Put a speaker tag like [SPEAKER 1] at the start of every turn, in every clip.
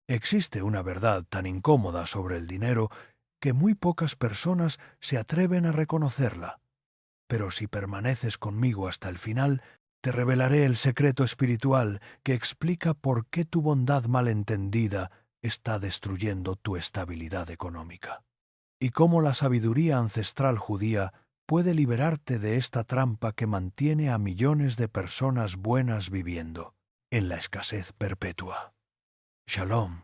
[SPEAKER 1] Existe una verdad tan incómoda sobre el dinero que muy pocas personas se atreven a reconocerla. Pero si permaneces conmigo hasta el final, te revelaré el secreto espiritual que explica por qué tu bondad malentendida está destruyendo tu estabilidad económica. Y cómo la sabiduría ancestral judía puede liberarte de esta trampa que mantiene a millones de personas buenas viviendo en la escasez perpetua. Shalom,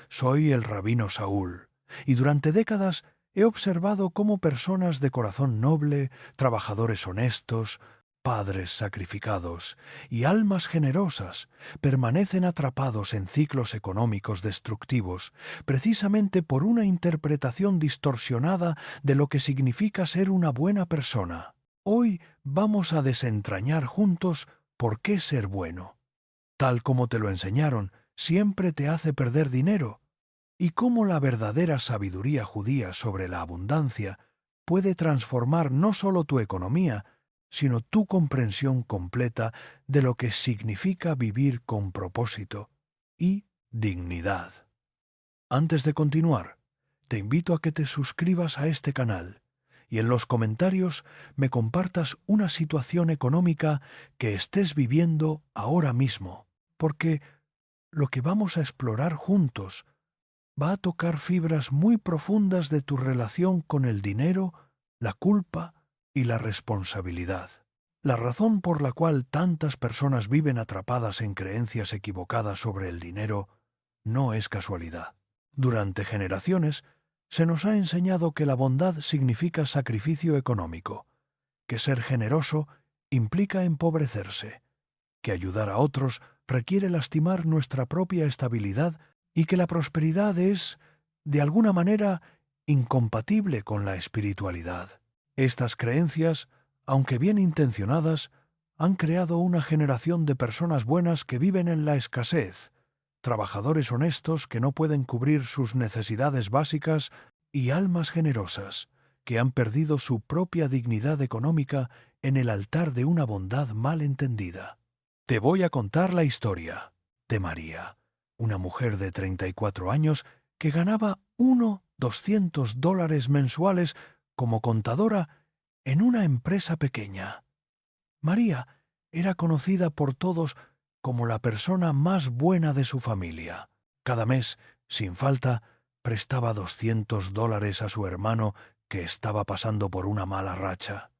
[SPEAKER 1] soy el rabino Saúl, y durante décadas he observado cómo personas de corazón noble, trabajadores honestos, padres sacrificados y almas generosas permanecen atrapados en ciclos económicos destructivos precisamente por una interpretación distorsionada de lo que significa ser una buena persona. Hoy vamos a desentrañar juntos por qué ser bueno. Tal como te lo enseñaron, siempre te hace perder dinero, y cómo la verdadera sabiduría judía sobre la abundancia puede transformar no solo tu economía, sino tu comprensión completa de lo que significa vivir con propósito y dignidad. Antes de continuar, te invito a que te suscribas a este canal y en los comentarios me compartas una situación económica que estés viviendo ahora mismo, porque lo que vamos a explorar juntos va a tocar fibras muy profundas de tu relación con el dinero, la culpa y la responsabilidad. La razón por la cual tantas personas viven atrapadas en creencias equivocadas sobre el dinero no es casualidad. Durante generaciones se nos ha enseñado que la bondad significa sacrificio económico, que ser generoso implica empobrecerse, que ayudar a otros requiere lastimar nuestra propia estabilidad y que la prosperidad es, de alguna manera, incompatible con la espiritualidad. Estas creencias, aunque bien intencionadas, han creado una generación de personas buenas que viven en la escasez, trabajadores honestos que no pueden cubrir sus necesidades básicas y almas generosas que han perdido su propia dignidad económica en el altar de una bondad mal entendida. Te voy a contar la historia de María, una mujer de 34 años que ganaba $200 mensuales como contadora en una empresa pequeña. María era conocida por todos como la persona más buena de su familia. Cada mes, sin falta, prestaba $200 a su hermano que estaba pasando por una mala racha.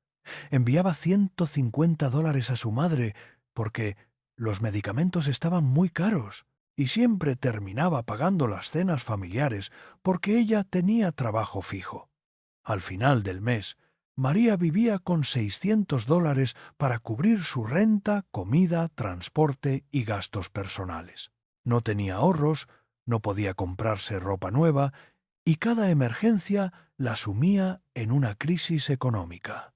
[SPEAKER 1] Enviaba $150 a su madre porque los medicamentos estaban muy caros y siempre terminaba pagando las cenas familiares porque ella tenía trabajo fijo. Al final del mes, María vivía con $600 para cubrir su renta, comida, transporte y gastos personales. No tenía ahorros, no podía comprarse ropa nueva y cada emergencia la sumía en una crisis económica.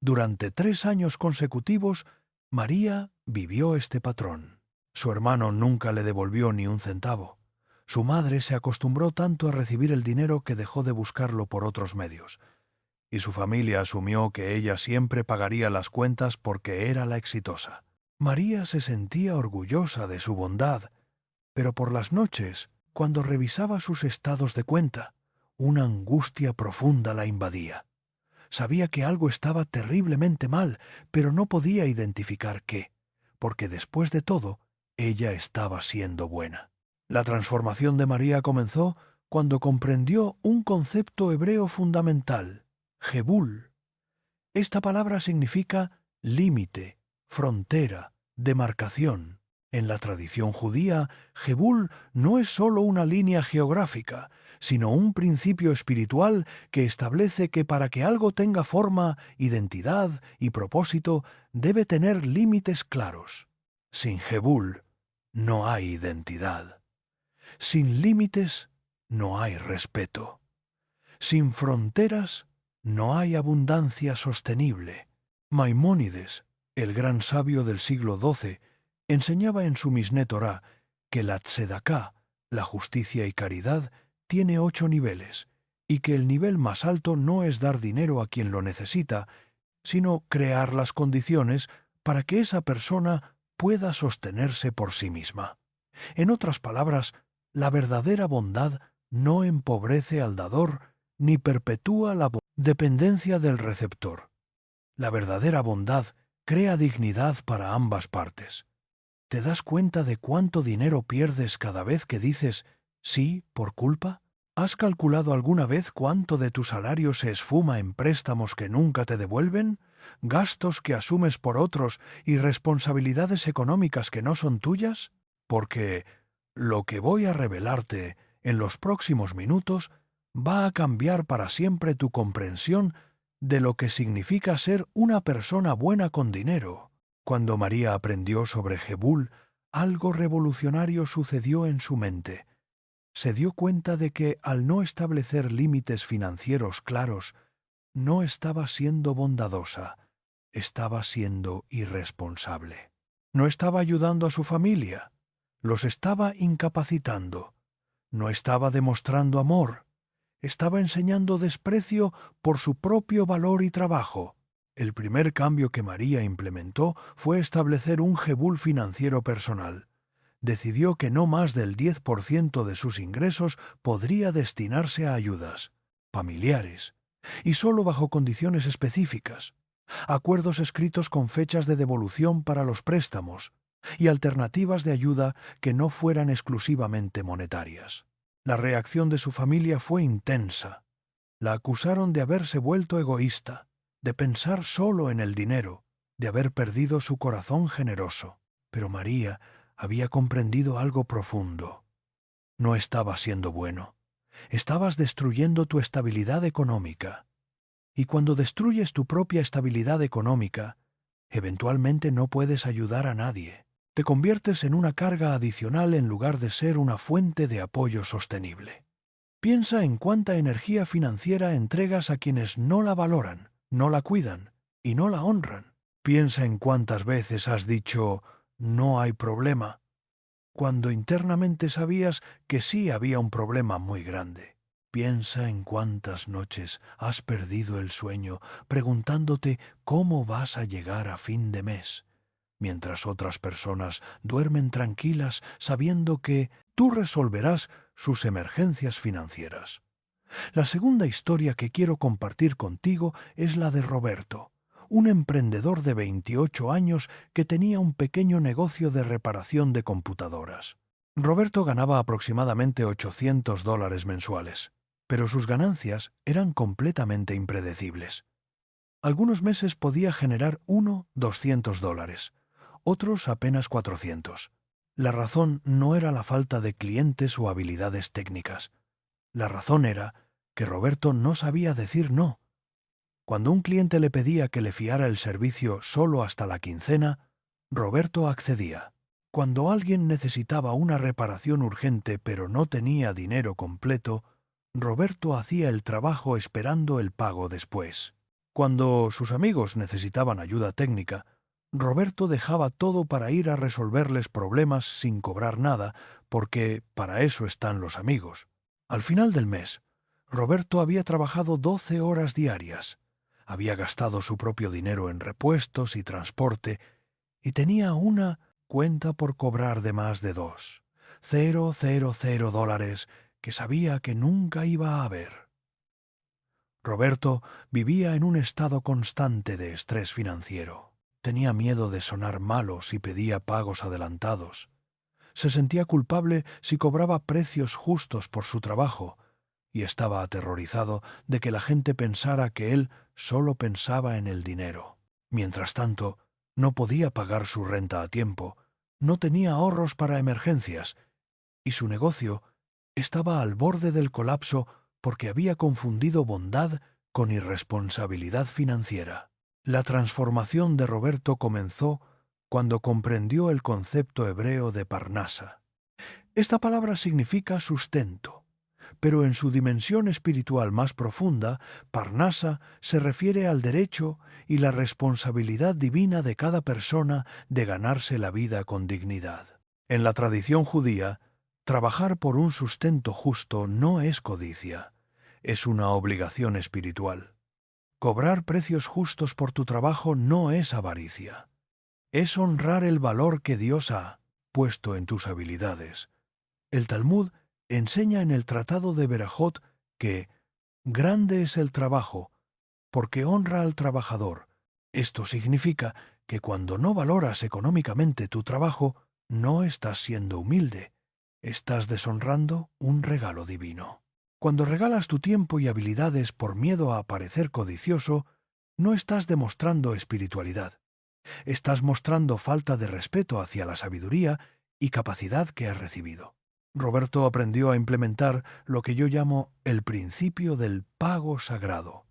[SPEAKER 1] Durante 3 años consecutivos, María vivió este patrón. Su hermano nunca le devolvió ni un centavo. Su madre se acostumbró tanto a recibir el dinero que dejó de buscarlo por otros medios. Y su familia asumió que ella siempre pagaría las cuentas porque era la exitosa. María se sentía orgullosa de su bondad, pero por las noches, cuando revisaba sus estados de cuenta, una angustia profunda la invadía. Sabía que algo estaba terriblemente mal, pero no podía identificar qué, porque después de todo, ella estaba siendo buena. La transformación de María comenzó cuando comprendió un concepto hebreo fundamental, Jebul. Esta palabra significa límite, frontera, demarcación. En la tradición judía, Jebul no es solo una línea geográfica, sino un principio espiritual que establece que para que algo tenga forma, identidad y propósito, debe tener límites claros. Sin Jebul no hay identidad. Sin límites no hay respeto. Sin fronteras no hay abundancia sostenible. Maimónides, el gran sabio del siglo XII, enseñaba en su Misné Torá que la tzedaká, la justicia y caridad, tiene 8 niveles, y que el nivel más alto no es dar dinero a quien lo necesita, sino crear las condiciones para que esa persona pueda sostenerse por sí misma. En otras palabras, La verdadera bondad no empobrece al dador ni perpetúa la dependencia del receptor. La verdadera bondad crea dignidad para ambas partes. ¿Te das cuenta de cuánto dinero pierdes cada vez que dices sí por culpa? ¿Has calculado alguna vez cuánto de tu salario se esfuma en préstamos que nunca te devuelven, gastos que asumes por otros y responsabilidades económicas que no son tuyas? Porque lo que voy a revelarte en los próximos minutos va a cambiar para siempre tu comprensión de lo que significa ser una persona buena con dinero. Cuando María aprendió sobre Jebul, algo revolucionario sucedió en su mente. Se dio cuenta de que, al no establecer límites financieros claros, no estaba siendo bondadosa, estaba siendo irresponsable. No estaba ayudando a su familia, los estaba incapacitando. No estaba demostrando amor, estaba enseñando desprecio por su propio valor y trabajo. El primer cambio que María implementó fue establecer un jebul financiero personal. Decidió que no más del 10% de sus ingresos podría destinarse a ayudas familiares, y solo bajo condiciones específicas, acuerdos escritos con fechas de devolución para los préstamos y alternativas de ayuda que no fueran exclusivamente monetarias. La reacción de su familia fue intensa. La acusaron de haberse vuelto egoísta, de pensar solo en el dinero, de haber perdido su corazón generoso. Pero María había comprendido algo profundo. No estabas siendo bueno. Estabas destruyendo tu estabilidad económica. Y cuando destruyes tu propia estabilidad económica, eventualmente no puedes ayudar a nadie. Te conviertes en una carga adicional en lugar de ser una fuente de apoyo sostenible. Piensa en cuánta energía financiera entregas a quienes no la valoran, no la cuidan y no la honran. Piensa en cuántas veces has dicho «no hay problema», cuando internamente sabías que sí había un problema muy grande. Piensa en cuántas noches has perdido el sueño preguntándote cómo vas a llegar a fin de mes, mientras otras personas duermen tranquilas sabiendo que tú resolverás sus emergencias financieras. La segunda historia que quiero compartir contigo es la de Roberto, un emprendedor de 28 años que tenía un pequeño negocio de reparación de computadoras. Roberto ganaba aproximadamente $800 mensuales, pero sus ganancias eran completamente impredecibles. Algunos meses podía generar $200, otros apenas 400. La razón no era la falta de clientes o habilidades técnicas. La razón era que Roberto no sabía decir no. Cuando un cliente le pedía que le fiara el servicio solo hasta la quincena, Roberto accedía. Cuando alguien necesitaba una reparación urgente pero no tenía dinero completo, Roberto hacía el trabajo esperando el pago después. Cuando sus amigos necesitaban ayuda técnica, Roberto dejaba todo para ir a resolverles problemas sin cobrar nada, porque para eso están los amigos. Al final del mes, Roberto había trabajado 12 horas diarias, había gastado su propio dinero en repuestos y transporte, y tenía una cuenta por cobrar de más de $2,000 que sabía que nunca iba a haber. Roberto vivía en un estado constante de estrés financiero. Tenía miedo de sonar malo si pedía pagos adelantados. Se sentía culpable si cobraba precios justos por su trabajo, y estaba aterrorizado de que la gente pensara que él solo pensaba en el dinero. Mientras tanto, no podía pagar su renta a tiempo, no tenía ahorros para emergencias, y su negocio estaba al borde del colapso porque había confundido bondad con irresponsabilidad financiera. La transformación de Roberto comenzó cuando comprendió el concepto hebreo de Parnasa. Esta palabra significa sustento, pero en su dimensión espiritual más profunda, Parnasa se refiere al derecho y la responsabilidad divina de cada persona de ganarse la vida con dignidad. En la tradición judía, trabajar por un sustento justo no es codicia, es una obligación espiritual. Cobrar precios justos por tu trabajo no es avaricia, es honrar el valor que Dios ha puesto en tus habilidades. El Talmud enseña en el Tratado de Berajot que grande es el trabajo, porque honra al trabajador. Esto significa que cuando no valoras económicamente tu trabajo, no estás siendo humilde, estás deshonrando un regalo divino. Cuando regalas tu tiempo y habilidades por miedo a parecer codicioso, no estás demostrando espiritualidad. Estás mostrando falta de respeto hacia la sabiduría y capacidad que has recibido. Roberto aprendió a implementar lo que yo llamo el principio del pago sagrado.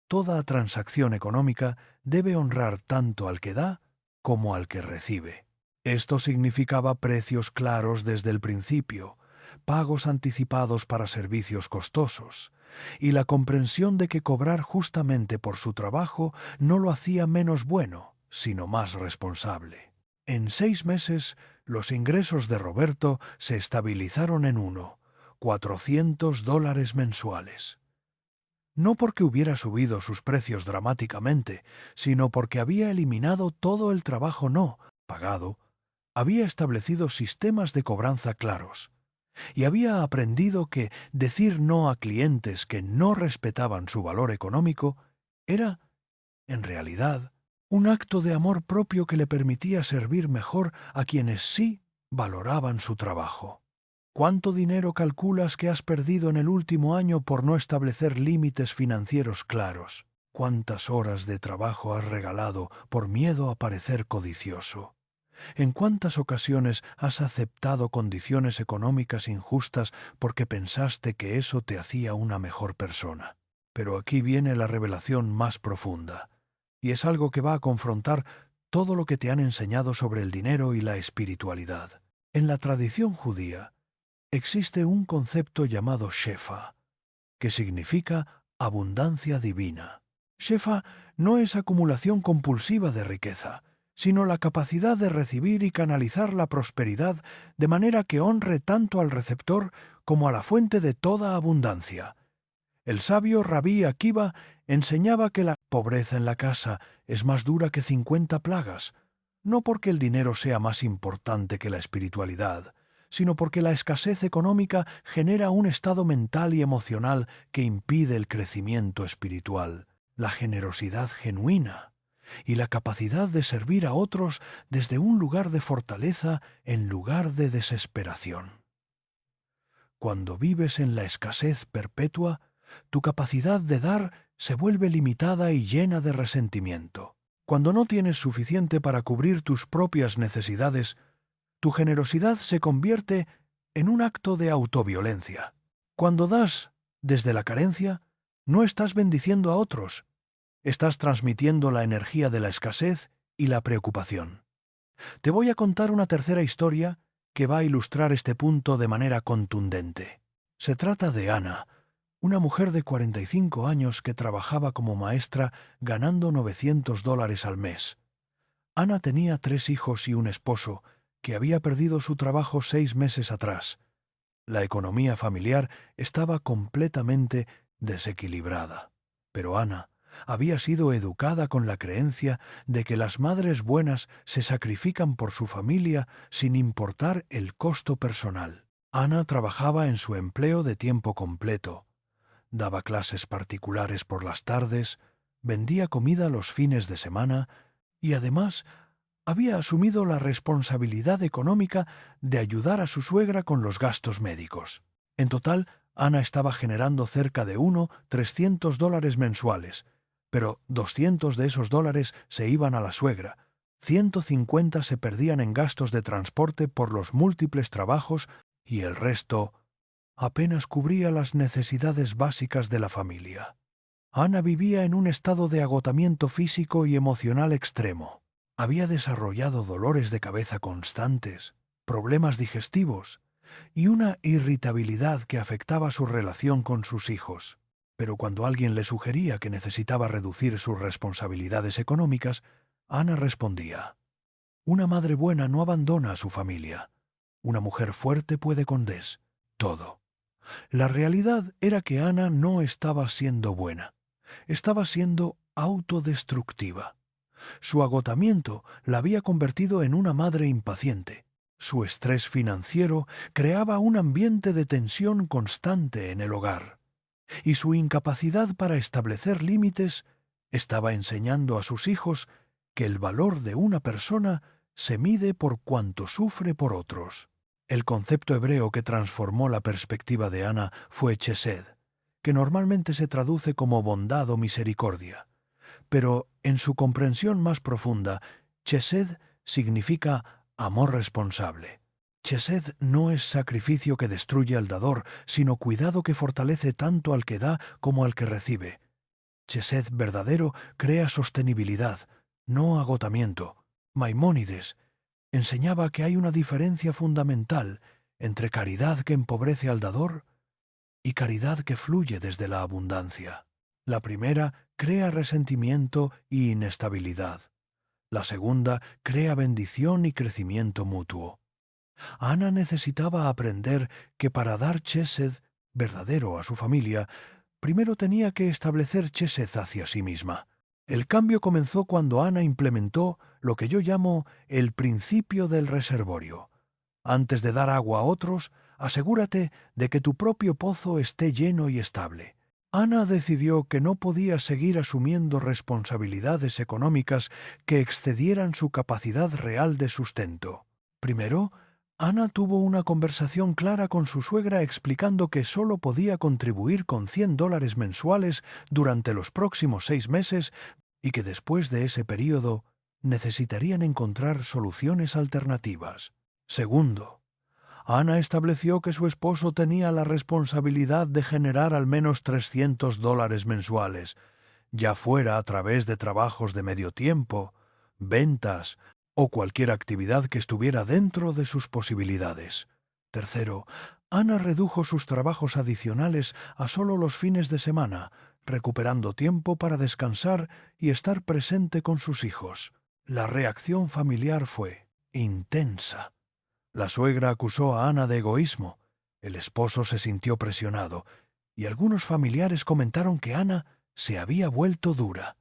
[SPEAKER 1] Toda transacción económica debe honrar tanto al que da como al que recibe. Esto significaba precios claros desde el principio, pagos anticipados para servicios costosos, y la comprensión de que cobrar justamente por su trabajo no lo hacía menos bueno, sino más responsable. En 6 meses, los ingresos de Roberto se estabilizaron en $400 mensuales. No porque hubiera subido sus precios dramáticamente, sino porque había eliminado todo el trabajo no pagado, había establecido sistemas de cobranza claros, y había aprendido que decir no a clientes que no respetaban su valor económico era, en realidad, un acto de amor propio que le permitía servir mejor a quienes sí valoraban su trabajo. ¿Cuánto dinero calculas que has perdido en el último año por no establecer límites financieros claros? ¿Cuántas horas de trabajo has regalado por miedo a parecer codicioso? ¿En cuántas ocasiones has aceptado condiciones económicas injustas porque pensaste que eso te hacía una mejor persona? Pero aquí viene la revelación más profunda, y es algo que va a confrontar todo lo que te han enseñado sobre el dinero y la espiritualidad. En la tradición judía, existe un concepto llamado Shefa, que significa abundancia divina. Shefa no es acumulación compulsiva de riqueza, sino la capacidad de recibir y canalizar la prosperidad de manera que honre tanto al receptor como a la fuente de toda abundancia. El sabio Rabí Akiva enseñaba que la pobreza en la casa es más dura que 50 plagas, no porque el dinero sea más importante que la espiritualidad, sino porque la escasez económica genera un estado mental y emocional que impide el crecimiento espiritual, la generosidad genuina y la capacidad de servir a otros desde un lugar de fortaleza en lugar de desesperación. Cuando vives en la escasez perpetua, tu capacidad de dar se vuelve limitada y llena de resentimiento. Cuando no tienes suficiente para cubrir tus propias necesidades, tu generosidad se convierte en un acto de autoviolencia. Cuando das desde la carencia, no estás bendiciendo a otros, estás transmitiendo la energía de la escasez y la preocupación. Te voy a contar una tercera historia que va a ilustrar este punto de manera contundente. Se trata de Ana, una mujer de 45 años que trabajaba como maestra ganando $900 al mes. Ana tenía 3 hijos y un esposo que había perdido su trabajo 6 meses atrás. La economía familiar estaba completamente desequilibrada. Pero Ana había sido educada con la creencia de que las madres buenas se sacrifican por su familia sin importar el costo personal. Ana trabajaba en su empleo de tiempo completo, daba clases particulares por las tardes, vendía comida los fines de semana y además había asumido la responsabilidad económica de ayudar a su suegra con los gastos médicos. En total, Ana estaba generando cerca de $300 mensuales, pero 200 de esos dólares se iban a la suegra, 150 se perdían en gastos de transporte por los múltiples trabajos y el resto apenas cubría las necesidades básicas de la familia. Ana vivía en un estado de agotamiento físico y emocional extremo. Había desarrollado dolores de cabeza constantes, problemas digestivos y una irritabilidad que afectaba su relación con sus hijos. Pero cuando alguien le sugería que necesitaba reducir sus responsabilidades económicas, Ana respondía: «Una madre buena no abandona a su familia. Una mujer fuerte puede con todo». La realidad era que Ana no estaba siendo buena, estaba siendo autodestructiva. Su agotamiento la había convertido en una madre impaciente, Su estrés financiero creaba un ambiente de tensión constante en el hogar, y su incapacidad para establecer límites estaba enseñando a sus hijos que el valor de una persona se mide por cuanto sufre por otros. El concepto hebreo que transformó la perspectiva de Ana fue chesed, que normalmente se traduce como bondad o misericordia. Pero en su comprensión más profunda, chesed significa amor responsable. Chesed no es sacrificio que destruye al dador, sino cuidado que fortalece tanto al que da como al que recibe. Chesed verdadero crea sostenibilidad, no agotamiento. Maimónides enseñaba que hay una diferencia fundamental entre caridad que empobrece al dador y caridad que fluye desde la abundancia. La primera crea resentimiento y inestabilidad. La segunda crea bendición y crecimiento mutuo. Ana necesitaba aprender que para dar chesed verdadero a su familia, primero tenía que establecer chesed hacia sí misma. El cambio comenzó cuando Ana implementó lo que yo llamo el principio del reservorio. Antes de dar agua a otros, asegúrate de que tu propio pozo esté lleno y estable. Ana decidió que no podía seguir asumiendo responsabilidades económicas que excedieran su capacidad real de sustento. Primero, Ana tuvo una conversación clara con su suegra explicando que solo podía contribuir con $100 mensuales durante los próximos 6 meses y que después de ese período necesitarían encontrar soluciones alternativas. Segundo, Ana estableció que su esposo tenía la responsabilidad de generar al menos $300 mensuales, ya fuera a través de trabajos de medio tiempo, ventas o cualquier actividad que estuviera dentro de sus posibilidades. Tercero, Ana redujo sus trabajos adicionales a solo los fines de semana, recuperando tiempo para descansar y estar presente con sus hijos. La reacción familiar fue intensa. La suegra acusó a Ana de egoísmo, el esposo se sintió presionado, y algunos familiares comentaron que Ana se había vuelto dura.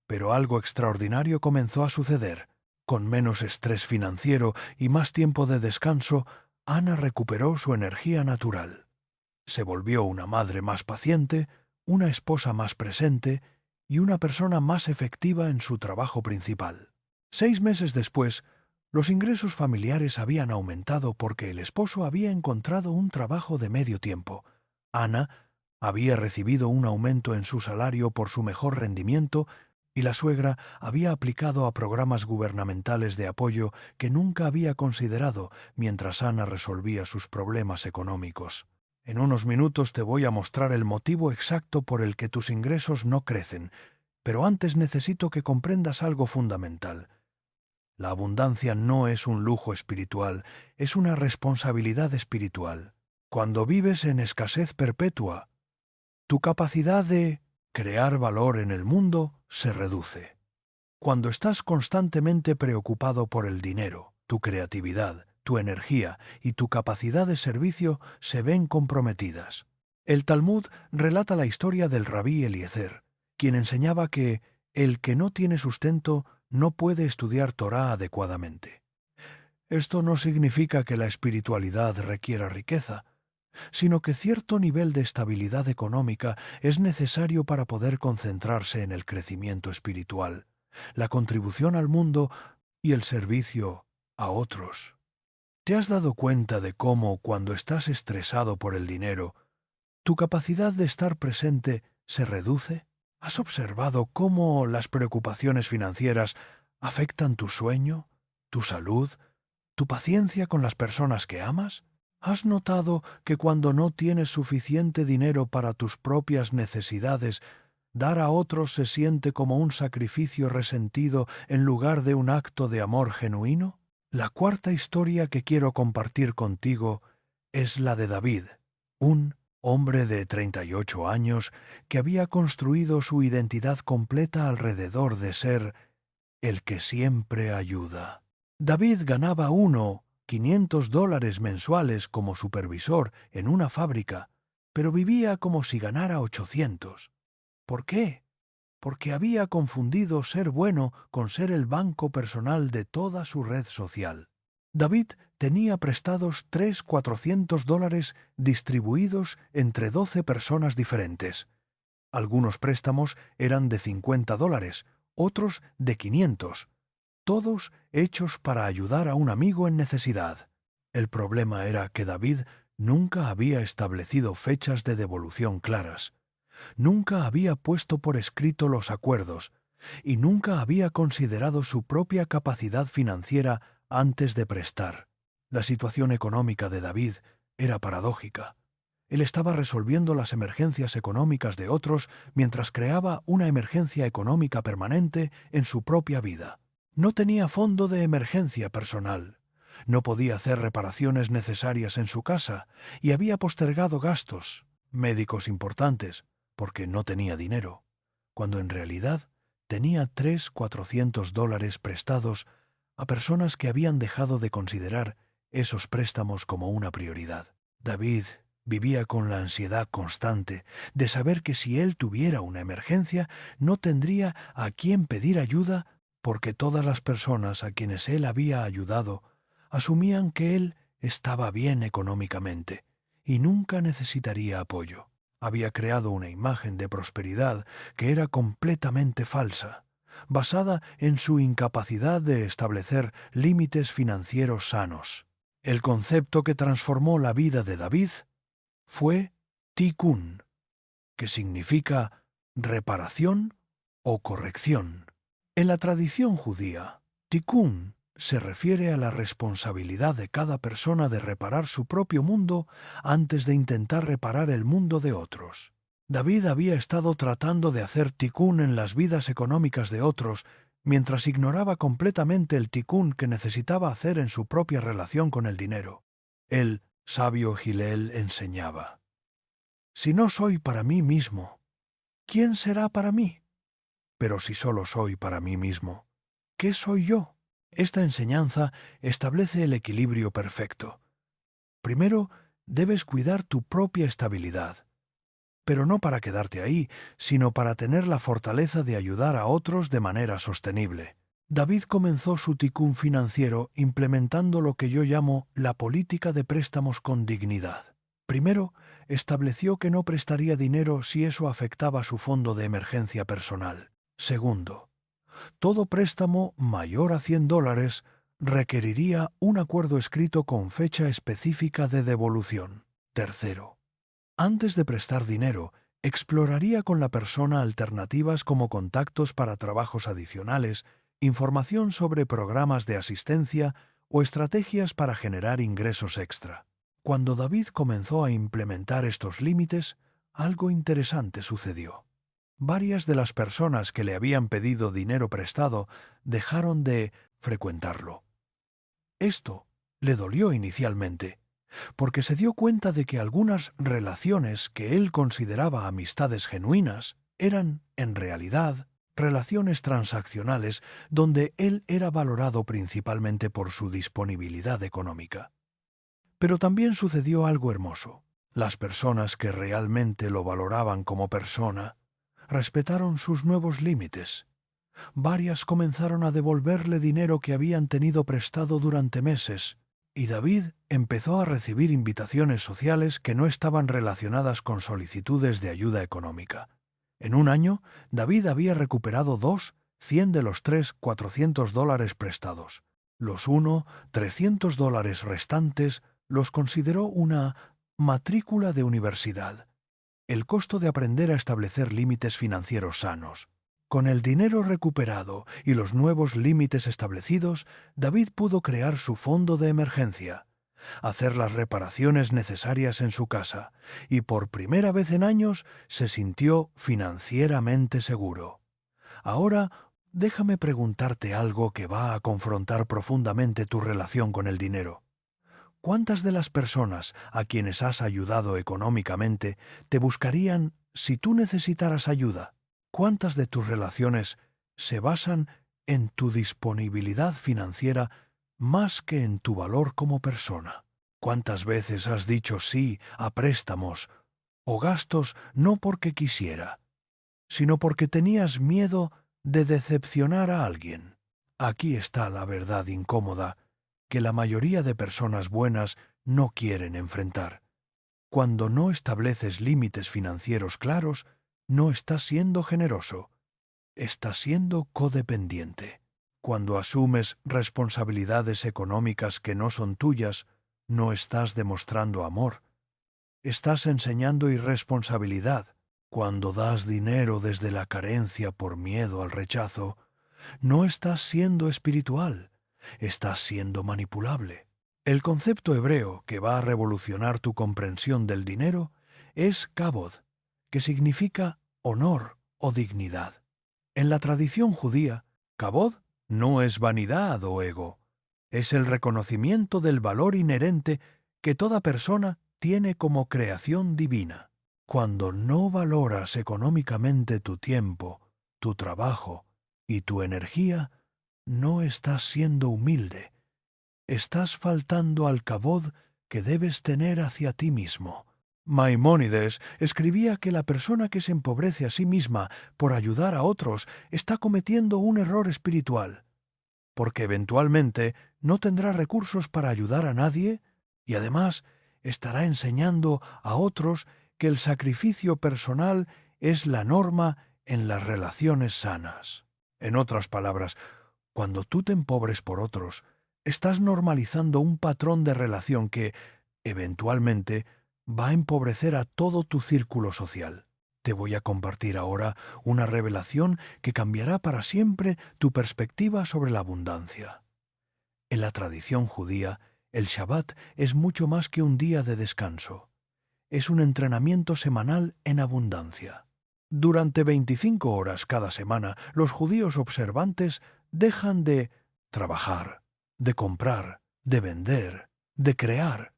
[SPEAKER 1] Pero algo extraordinario comenzó a suceder. Con menos estrés financiero y más tiempo de descanso, Ana recuperó su energía natural. Se volvió una madre más paciente, una esposa más presente y una persona más efectiva en su trabajo principal. 6 meses después, los ingresos familiares habían aumentado porque el esposo había encontrado un trabajo de medio tiempo. Ana había recibido un aumento en su salario por su mejor rendimiento y la suegra había aplicado a programas gubernamentales de apoyo que nunca había considerado mientras Ana resolvía sus problemas económicos. En unos minutos te voy a mostrar el motivo exacto por el que tus ingresos no crecen, pero antes necesito que comprendas algo fundamental. La abundancia no es un lujo espiritual, es una responsabilidad espiritual. Cuando vives en escasez perpetua, tu capacidad de crear valor en el mundo se reduce. Cuando estás constantemente preocupado por el dinero, tu creatividad, tu energía y tu capacidad de servicio se ven comprometidas. El Talmud relata la historia del rabí Eliezer, quien enseñaba que el que no tiene sustento no puede estudiar Torá adecuadamente. Esto no significa que la espiritualidad requiera riqueza, sino que cierto nivel de estabilidad económica es necesario para poder concentrarse en el crecimiento espiritual, la contribución al mundo y el servicio a otros. ¿Te has dado cuenta de cómo, cuando estás estresado por el dinero, tu capacidad de estar presente se reduce? ¿Has observado cómo las preocupaciones financieras afectan tu sueño, tu salud, tu paciencia con las personas que amas? ¿Has notado que cuando no tienes suficiente dinero para tus propias necesidades, dar a otros se siente como un sacrificio resentido en lugar de un acto de amor genuino? La cuarta historia que quiero compartir contigo es la de David, un hombre de 38 años que había construido su identidad completa alrededor de ser el que siempre ayuda. David ganaba $500 mensuales como supervisor en una fábrica, pero vivía como si ganara 800. ¿Por qué? Porque había confundido ser bueno con ser el banco personal de toda su red social. David tenía prestados $400 distribuidos entre 12 personas diferentes. Algunos préstamos eran de $50, otros de 500, todos hechos para ayudar a un amigo en necesidad. El problema era que David nunca había establecido fechas de devolución claras, nunca había puesto por escrito los acuerdos y nunca había considerado su propia capacidad financiera antes de prestar. La situación económica de David era paradójica. Él estaba resolviendo las emergencias económicas de otros mientras creaba una emergencia económica permanente en su propia vida. No tenía fondo de emergencia personal. No podía hacer reparaciones necesarias en su casa y había postergado gastos médicos importantes porque no tenía dinero, cuando en realidad tenía $400 prestados a personas que habían dejado de considerar esos préstamos como una prioridad. David vivía con la ansiedad constante de saber que si él tuviera una emergencia no tendría a quién pedir ayuda porque todas las personas a quienes él había ayudado asumían que él estaba bien económicamente y nunca necesitaría apoyo. Había creado una imagen de prosperidad que era completamente falsa, basada en su incapacidad de establecer límites financieros sanos. El concepto que transformó la vida de David fue tikkun, que significa reparación o corrección. En la tradición judía, tikkun se refiere a la responsabilidad de cada persona de reparar su propio mundo antes de intentar reparar el mundo de otros. David había estado tratando de hacer tikkun en las vidas económicas de otros, mientras ignoraba completamente el tikkun que necesitaba hacer en su propia relación con el dinero. El sabio Hillel enseñaba: «Si no soy para mí mismo, ¿quién será para mí? Pero si solo soy para mí mismo, ¿qué soy yo?». Esta enseñanza establece el equilibrio perfecto. Primero, debes cuidar tu propia estabilidad, pero no para quedarte ahí, sino para tener la fortaleza de ayudar a otros de manera sostenible. David comenzó su tikkun financiero implementando lo que yo llamo la política de préstamos con dignidad. Primero, estableció que no prestaría dinero si eso afectaba su fondo de emergencia personal. Segundo, todo préstamo mayor a $100 requeriría un acuerdo escrito con fecha específica de devolución. Tercero, antes de prestar dinero, exploraría con la persona alternativas como contactos para trabajos adicionales, información sobre programas de asistencia o estrategias para generar ingresos extra. Cuando David comenzó a implementar estos límites, algo interesante sucedió. Varias de las personas que le habían pedido dinero prestado dejaron de frecuentarlo. Esto le dolió inicialmente, porque se dio cuenta de que algunas relaciones que él consideraba amistades genuinas eran, en realidad, relaciones transaccionales donde él era valorado principalmente por su disponibilidad económica. Pero también sucedió algo hermoso. Las personas que realmente lo valoraban como persona respetaron sus nuevos límites. Varias comenzaron a devolverle dinero que habían tenido prestado durante meses, y David empezó a recibir invitaciones sociales que no estaban relacionadas con solicitudes de ayuda económica. En un año, David había recuperado 100 de los $400 prestados. Los $300 restantes los consideró una matrícula de universidad. El costo de aprender a establecer límites financieros sanos. Con el dinero recuperado y los nuevos límites establecidos, David pudo crear su fondo de emergencia, hacer las reparaciones necesarias en su casa, y por primera vez en años se sintió financieramente seguro. Ahora, déjame preguntarte algo que va a confrontar profundamente tu relación con el dinero. ¿Cuántas de las personas a quienes has ayudado económicamente te buscarían si tú necesitaras ayuda? ¿Cuántas de tus relaciones se basan en tu disponibilidad financiera más que en tu valor como persona? ¿Cuántas veces has dicho sí a préstamos o gastos no porque quisiera, sino porque tenías miedo de decepcionar a alguien? Aquí está la verdad incómoda que la mayoría de personas buenas no quieren enfrentar. Cuando no estableces límites financieros claros, no estás siendo generoso, estás siendo codependiente. Cuando asumes responsabilidades económicas que no son tuyas, no estás demostrando amor, estás enseñando irresponsabilidad. Cuando das dinero desde la carencia por miedo al rechazo, no estás siendo espiritual, estás siendo manipulable. El concepto hebreo que va a revolucionar tu comprensión del dinero es kabod, que significa honor o dignidad. En la tradición judía, kabod no es vanidad o ego, es el reconocimiento del valor inherente que toda persona tiene como creación divina. Cuando no valoras económicamente tu tiempo, tu trabajo y tu energía, no estás siendo humilde. Estás faltando al kabod que debes tener hacia ti mismo. Maimónides escribía que la persona que se empobrece a sí misma por ayudar a otros está cometiendo un error espiritual, porque eventualmente no tendrá recursos para ayudar a nadie y además estará enseñando a otros que el sacrificio personal es la norma en las relaciones sanas. En otras palabras, cuando tú te empobres por otros, estás normalizando un patrón de relación que, eventualmente, va a empobrecer a todo tu círculo social. Te voy a compartir ahora una revelación que cambiará para siempre tu perspectiva sobre la abundancia. En la tradición judía, el Shabbat es mucho más que un día de descanso. Es un entrenamiento semanal en abundancia. Durante 25 horas cada semana, los judíos observantes dejan de trabajar, de comprar, de vender, de crear,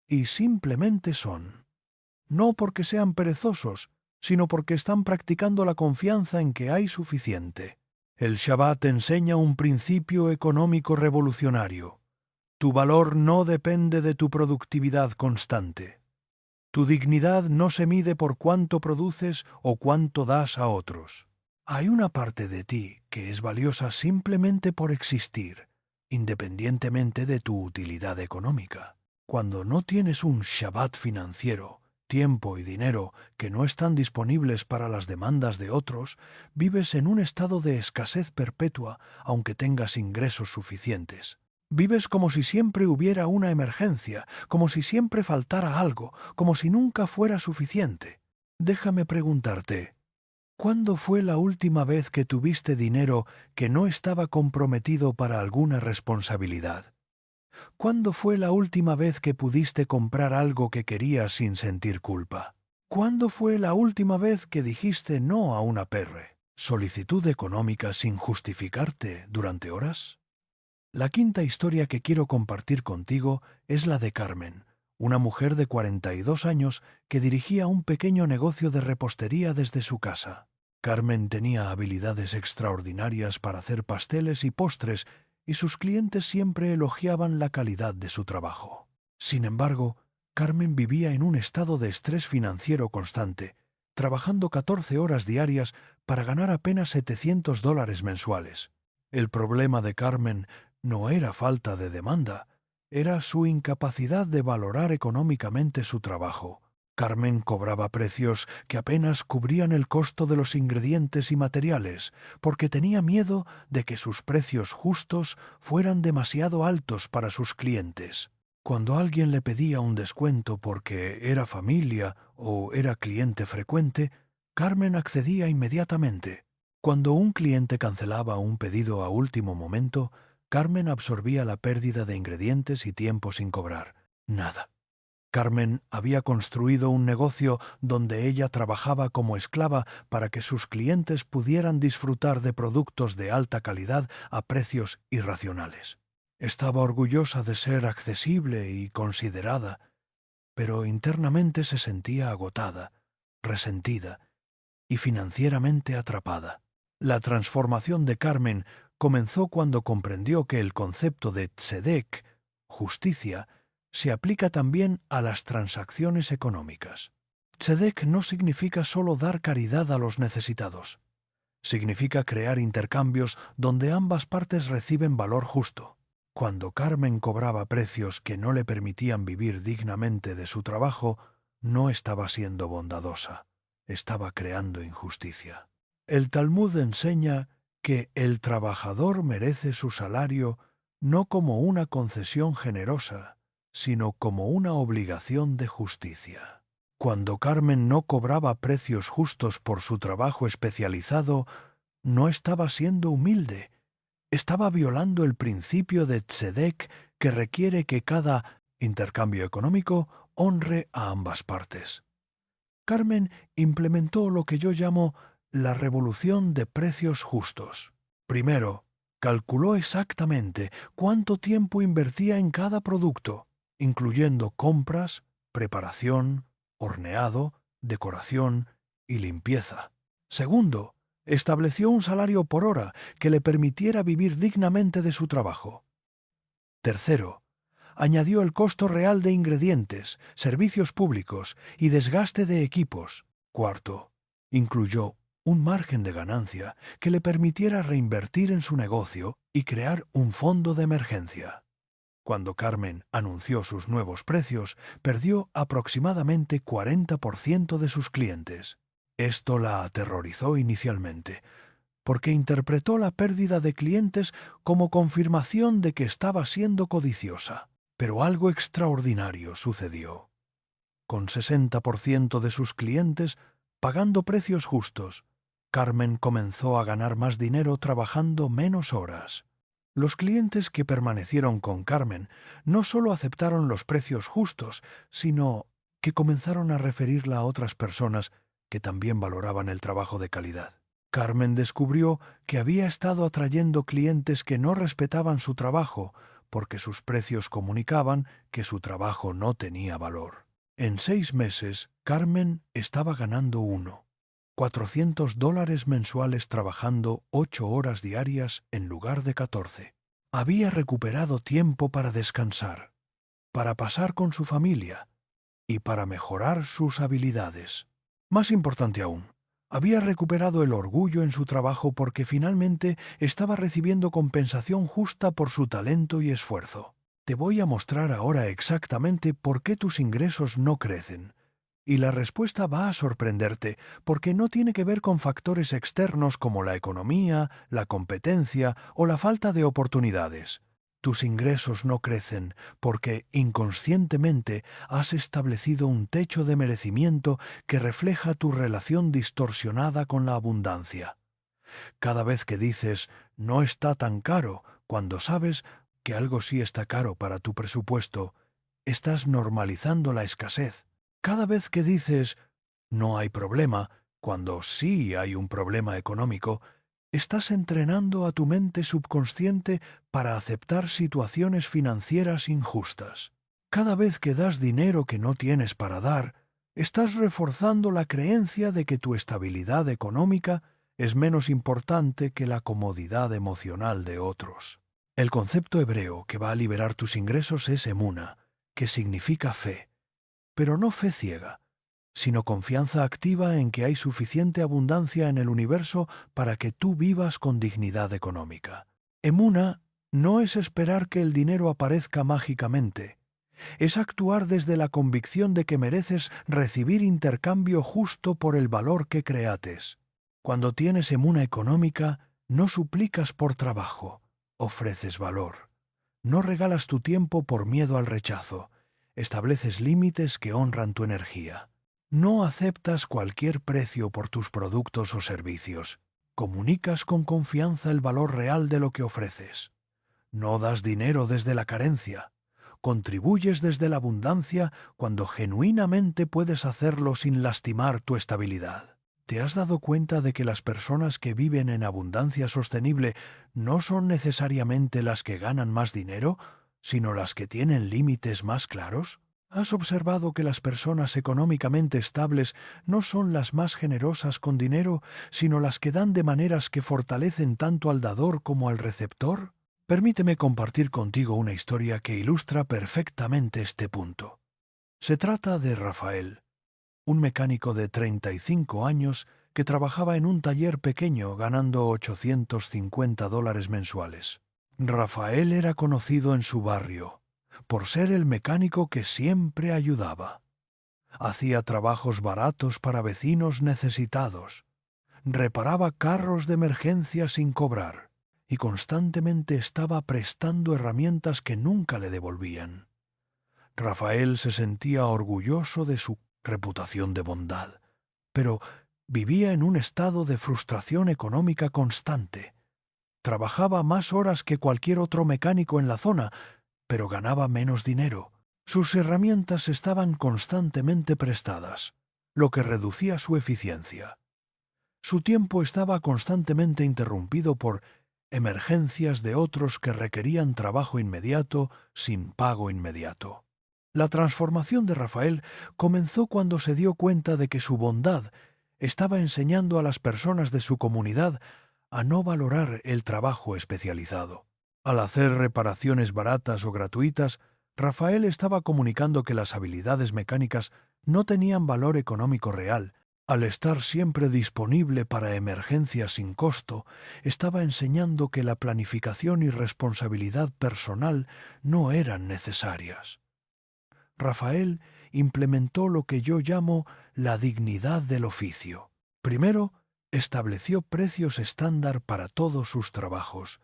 [SPEAKER 1] y simplemente son. No porque sean perezosos, sino porque están practicando la confianza en que hay suficiente. El Shabbat enseña un principio económico revolucionario. Tu valor no depende de tu productividad constante. Tu dignidad no se mide por cuánto produces o cuánto das a otros. Hay una parte de ti que es valiosa simplemente por existir, independientemente de tu utilidad económica. Cuando no tienes un Shabbat financiero, tiempo y dinero que no están disponibles para las demandas de otros, vives en un estado de escasez perpetua aunque tengas ingresos suficientes. Vives como si siempre hubiera una emergencia, como si siempre faltara algo, como si nunca fuera suficiente. Déjame preguntarte, ¿cuándo fue la última vez que tuviste dinero que no estaba comprometido para alguna responsabilidad? ¿Cuándo fue la última vez que pudiste comprar algo que querías sin sentir culpa? ¿Cuándo fue la última vez que dijiste no a una solicitud económica sin justificarte durante horas? La quinta historia que quiero compartir contigo es la de Carmen, una mujer de 42 años que dirigía un pequeño negocio de repostería desde su casa. Carmen tenía habilidades extraordinarias para hacer pasteles y postres y sus clientes siempre elogiaban la calidad de su trabajo. Sin embargo, Carmen vivía en un estado de estrés financiero constante, trabajando 14 horas diarias para ganar apenas $700 mensuales. El problema de Carmen no era falta de demanda, era su incapacidad de valorar económicamente su trabajo. Carmen cobraba precios que apenas cubrían el costo de los ingredientes y materiales, porque tenía miedo de que sus precios justos fueran demasiado altos para sus clientes. Cuando alguien le pedía un descuento porque era familia o era cliente frecuente, Carmen accedía inmediatamente. Cuando un cliente cancelaba un pedido a último momento, Carmen absorbía la pérdida de ingredientes y tiempo sin cobrar. Nada. Carmen había construido un negocio donde ella trabajaba como esclava para que sus clientes pudieran disfrutar de productos de alta calidad a precios irracionales. Estaba orgullosa de ser accesible y considerada, pero internamente se sentía agotada, resentida y financieramente atrapada. La transformación de Carmen comenzó cuando comprendió que el concepto de tzedek, justicia, se aplica también a las transacciones económicas. Tzedek no significa solo dar caridad a los necesitados. Significa crear intercambios donde ambas partes reciben valor justo. Cuando Carmen cobraba precios que no le permitían vivir dignamente de su trabajo, no estaba siendo bondadosa, estaba creando injusticia. El Talmud enseña que el trabajador merece su salario no como una concesión generosa, sino como una obligación de justicia. Cuando Carmen no cobraba precios justos por su trabajo especializado, no estaba siendo humilde, estaba violando el principio de Tzedek que requiere que cada intercambio económico honre a ambas partes. Carmen implementó lo que yo llamo la revolución de precios justos. Primero, calculó exactamente cuánto tiempo invertía en cada producto, incluyendo compras, preparación, horneado, decoración y limpieza. Segundo, estableció un salario por hora que le permitiera vivir dignamente de su trabajo. Tercero, añadió el costo real de ingredientes, servicios públicos y desgaste de equipos. Cuarto, incluyó un margen de ganancia que le permitiera reinvertir en su negocio y crear un fondo de emergencia. Cuando Carmen anunció sus nuevos precios, perdió aproximadamente 40% de sus clientes. Esto la aterrorizó inicialmente, porque interpretó la pérdida de clientes como confirmación de que estaba siendo codiciosa. Pero algo extraordinario sucedió. Con 60% de sus clientes pagando precios justos, Carmen comenzó a ganar más dinero trabajando menos horas. Los clientes que permanecieron con Carmen no solo aceptaron los precios justos, sino que comenzaron a referirla a otras personas que también valoraban el trabajo de calidad. Carmen descubrió que había estado atrayendo clientes que no respetaban su trabajo porque sus precios comunicaban que su trabajo no tenía valor. En 6 meses, Carmen estaba ganando $400 mensuales trabajando 8 horas diarias en lugar de 14. Había recuperado tiempo para descansar, para pasar con su familia y para mejorar sus habilidades. Más importante aún, había recuperado el orgullo en su trabajo porque finalmente estaba recibiendo compensación justa por su talento y esfuerzo. Te voy a mostrar ahora exactamente por qué tus ingresos no crecen. Y la respuesta va a sorprenderte porque no tiene que ver con factores externos como la economía, la competencia o la falta de oportunidades. Tus ingresos no crecen porque inconscientemente has establecido un techo de merecimiento que refleja tu relación distorsionada con la abundancia. Cada vez que dices «no está tan caro» cuando sabes que algo sí está caro para tu presupuesto, estás normalizando la escasez. Cada vez que dices «no hay problema» cuando sí hay un problema económico, estás entrenando a tu mente subconsciente para aceptar situaciones financieras injustas. Cada vez que das dinero que no tienes para dar, estás reforzando la creencia de que tu estabilidad económica es menos importante que la comodidad emocional de otros. El concepto hebreo que va a liberar tus ingresos es emuna, que significa fe, pero no fe ciega, sino confianza activa en que hay suficiente abundancia en el universo para que tú vivas con dignidad económica. Emuna no es esperar que el dinero aparezca mágicamente, es actuar desde la convicción de que mereces recibir intercambio justo por el valor que creates. Cuando tienes emuna económica, no suplicas por trabajo, ofreces valor. No regalas tu tiempo por miedo al rechazo, estableces límites que honran tu energía. No aceptas cualquier precio por tus productos o servicios. Comunicas con confianza el valor real de lo que ofreces. No das dinero desde la carencia. Contribuyes desde la abundancia cuando genuinamente puedes hacerlo sin lastimar tu estabilidad. ¿Te has dado cuenta de que las personas que viven en abundancia sostenible no son necesariamente las que ganan más dinero, sino las que tienen límites más claros? ¿Has observado que las personas económicamente estables no son las más generosas con dinero, sino las que dan de maneras que fortalecen tanto al dador como al receptor? Permíteme compartir contigo una historia que ilustra perfectamente este punto. Se trata de Rafael, un mecánico de 35 años que trabajaba en un taller pequeño ganando $850 mensuales. Rafael era conocido en su barrio por ser el mecánico que siempre ayudaba. Hacía trabajos baratos para vecinos necesitados, reparaba carros de emergencia sin cobrar y constantemente estaba prestando herramientas que nunca le devolvían. Rafael se sentía orgulloso de su reputación de bondad, pero vivía en un estado de frustración económica constante. Trabajaba más horas que cualquier otro mecánico en la zona, pero ganaba menos dinero. Sus herramientas estaban constantemente prestadas, lo que reducía su eficiencia. Su tiempo estaba constantemente interrumpido por emergencias de otros que requerían trabajo inmediato sin pago inmediato. La transformación de Rafael comenzó cuando se dio cuenta de que su bondad estaba enseñando a las personas de su comunidad a no valorar el trabajo especializado. Al hacer reparaciones baratas o gratuitas, Rafael estaba comunicando que las habilidades mecánicas no tenían valor económico real. Al estar siempre disponible para emergencias sin costo, estaba enseñando que la planificación y responsabilidad personal no eran necesarias. Rafael implementó lo que yo llamo la dignidad del oficio. Primero, estableció precios estándar para todos sus trabajos,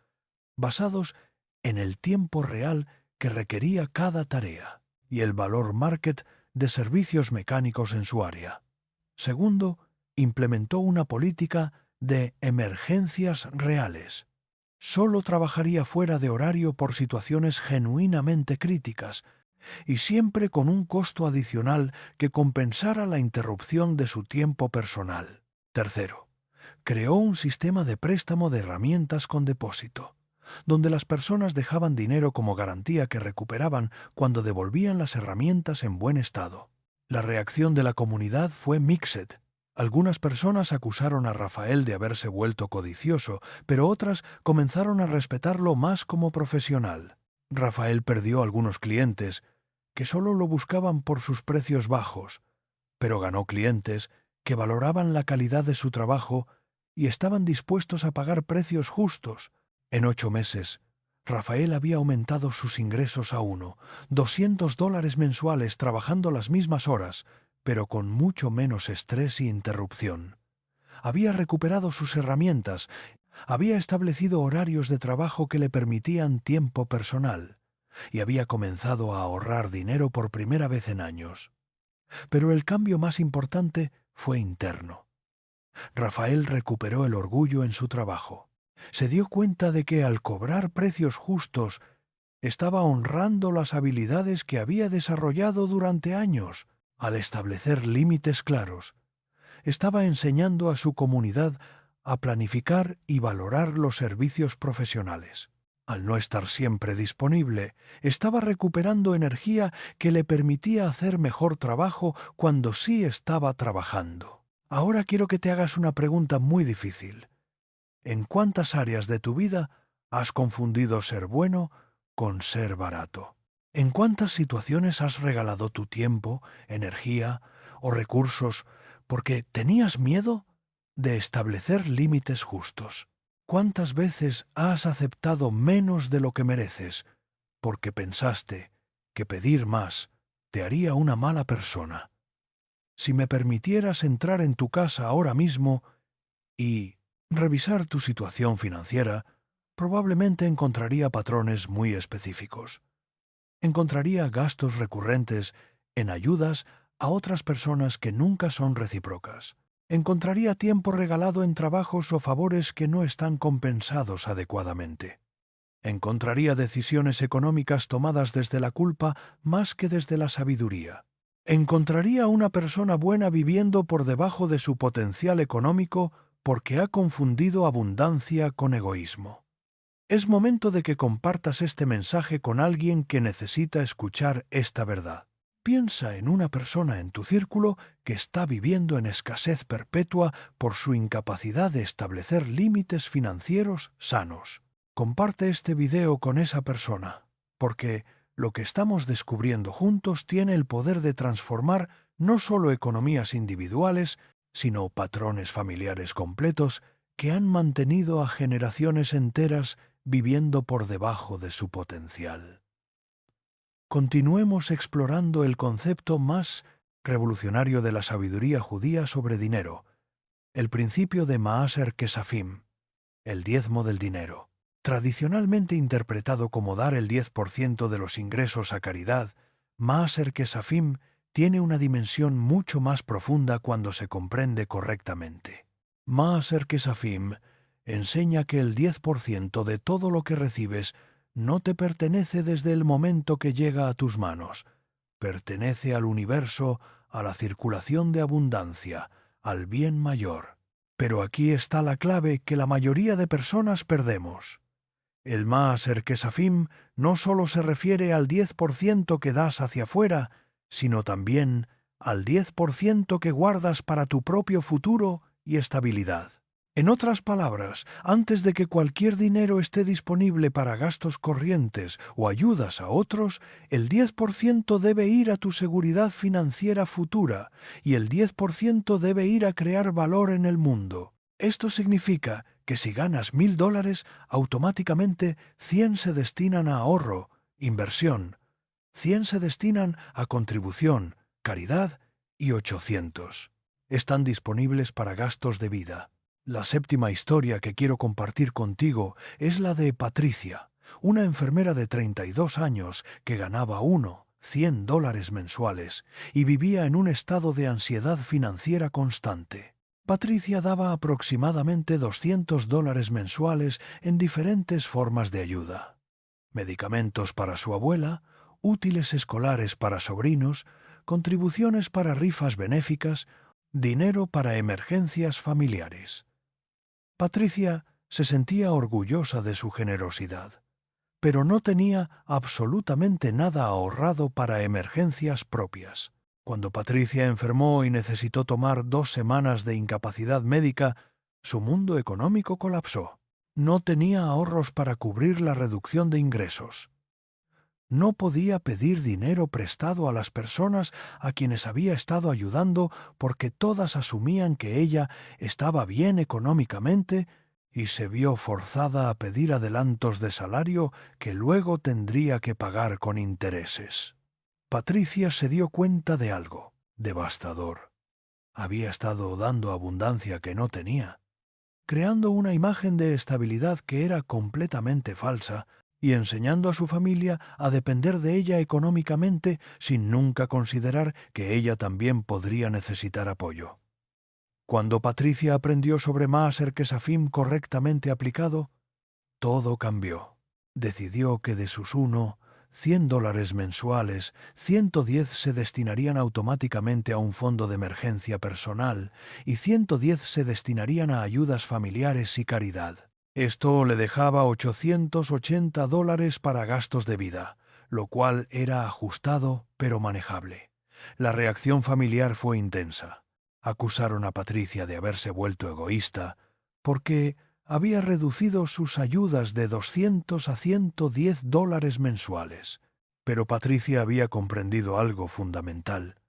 [SPEAKER 1] basados en el tiempo real que requería cada tarea y el valor market de servicios mecánicos en su área. Segundo, implementó una política de emergencias reales. Solo trabajaría fuera de horario por situaciones genuinamente críticas y siempre con un costo adicional que compensara la interrupción de su tiempo personal. Tercero, creó un sistema de préstamo de herramientas con depósito, donde las personas dejaban dinero como garantía que recuperaban cuando devolvían las herramientas en buen estado. La reacción de la comunidad fue mixed. Algunas personas acusaron a Rafael de haberse vuelto codicioso, pero otras comenzaron a respetarlo más como profesional. Rafael perdió algunos clientes que solo lo buscaban por sus precios bajos, pero ganó clientes que valoraban la calidad de su trabajo y estaban dispuestos a pagar precios justos. En 8 meses, Rafael había aumentado sus ingresos a $200 mensuales trabajando las mismas horas, pero con mucho menos estrés y interrupción. Había recuperado sus herramientas, había establecido horarios de trabajo que le permitían tiempo personal, y había comenzado a ahorrar dinero por primera vez en años. Pero el cambio más importante fue interno. Rafael recuperó el orgullo en su trabajo. Se dio cuenta de que al cobrar precios justos, estaba honrando las habilidades que había desarrollado durante años. Al establecer límites claros, estaba enseñando a su comunidad a planificar y valorar los servicios profesionales. Al no estar siempre disponible, estaba recuperando energía que le permitía hacer mejor trabajo cuando sí estaba trabajando. Ahora quiero que te hagas una pregunta muy difícil. ¿En cuántas áreas de tu vida has confundido ser bueno con ser barato? ¿En cuántas situaciones has regalado tu tiempo, energía o recursos porque tenías miedo de establecer límites justos? ¿Cuántas veces has aceptado menos de lo que mereces porque pensaste que pedir más te haría una mala persona? Si me permitieras entrar en tu casa ahora mismo y revisar tu situación financiera, probablemente encontraría patrones muy específicos. Encontraría gastos recurrentes en ayudas a otras personas que nunca son recíprocas. Encontraría tiempo regalado en trabajos o favores que no están compensados adecuadamente. Encontraría decisiones económicas tomadas desde la culpa más que desde la sabiduría. Encontraría una persona buena viviendo por debajo de su potencial económico porque ha confundido abundancia con egoísmo. Es momento de que compartas este mensaje con alguien que necesita escuchar esta verdad. Piensa en una persona en tu círculo que está viviendo en escasez perpetua por su incapacidad de establecer límites financieros sanos. Comparte este video con esa persona, porque lo que estamos descubriendo juntos tiene el poder de transformar no solo economías individuales, sino patrones familiares completos que han mantenido a generaciones enteras viviendo por debajo de su potencial. Continuemos explorando el concepto más revolucionario de la sabiduría judía sobre dinero, el principio de Maaser Kesafim, el diezmo del dinero. Tradicionalmente interpretado como dar el 10% de los ingresos a caridad, Maaser Kesafim tiene una dimensión mucho más profunda cuando se comprende correctamente. Maaser Kesafim enseña que el 10% de todo lo que recibes no te pertenece desde el momento que llega a tus manos. Pertenece al universo, a la circulación de abundancia, al bien mayor. Pero aquí está la clave que la mayoría de personas perdemos. El Maaser Kesafim no solo se refiere al 10% que das hacia afuera, sino también al 10% que guardas para tu propio futuro y estabilidad. En otras palabras, antes de que cualquier dinero esté disponible para gastos corrientes o ayudas a otros, el 10% debe ir a tu seguridad financiera futura y el 10% debe ir a crear valor en el mundo. Esto significa que si ganas $1,000, automáticamente 100 se destinan a ahorro, inversión, 100 se destinan a contribución, caridad y 800 están disponibles para gastos de vida. La séptima historia que quiero compartir contigo es la de Patricia, una enfermera de 32 años que ganaba $100 mensuales y vivía en un estado de ansiedad financiera constante. Patricia daba aproximadamente $200 mensuales en diferentes formas de ayuda: medicamentos para su abuela, útiles escolares para sobrinos, contribuciones para rifas benéficas, dinero para emergencias familiares. Patricia se sentía orgullosa de su generosidad, pero no tenía absolutamente nada ahorrado para emergencias propias. Cuando Patricia enfermó y necesitó tomar 2 semanas de incapacidad médica, su mundo económico colapsó. No tenía ahorros para cubrir la reducción de ingresos. No podía pedir dinero prestado a las personas a quienes había estado ayudando porque todas asumían que ella estaba bien económicamente y se vio forzada a pedir adelantos de salario que luego tendría que pagar con intereses. Patricia se dio cuenta de algo devastador. Había estado dando abundancia que no tenía, creando una imagen de estabilidad que era completamente falsa y enseñando a su familia a depender de ella económicamente sin nunca considerar que ella también podría necesitar apoyo. Cuando Patricia aprendió sobre Maaser Kesafim correctamente aplicado, todo cambió. Decidió que de sus $100 mensuales, 110 se destinarían automáticamente a un fondo de emergencia personal y 110 se destinarían a ayudas familiares y caridad. Esto le dejaba $880 para gastos de vida, lo cual era ajustado pero manejable. La reacción familiar fue intensa. Acusaron a Patricia de haberse vuelto egoísta porque había reducido sus ayudas de 200 a $110 mensuales. Pero Patricia había comprendido algo fundamental.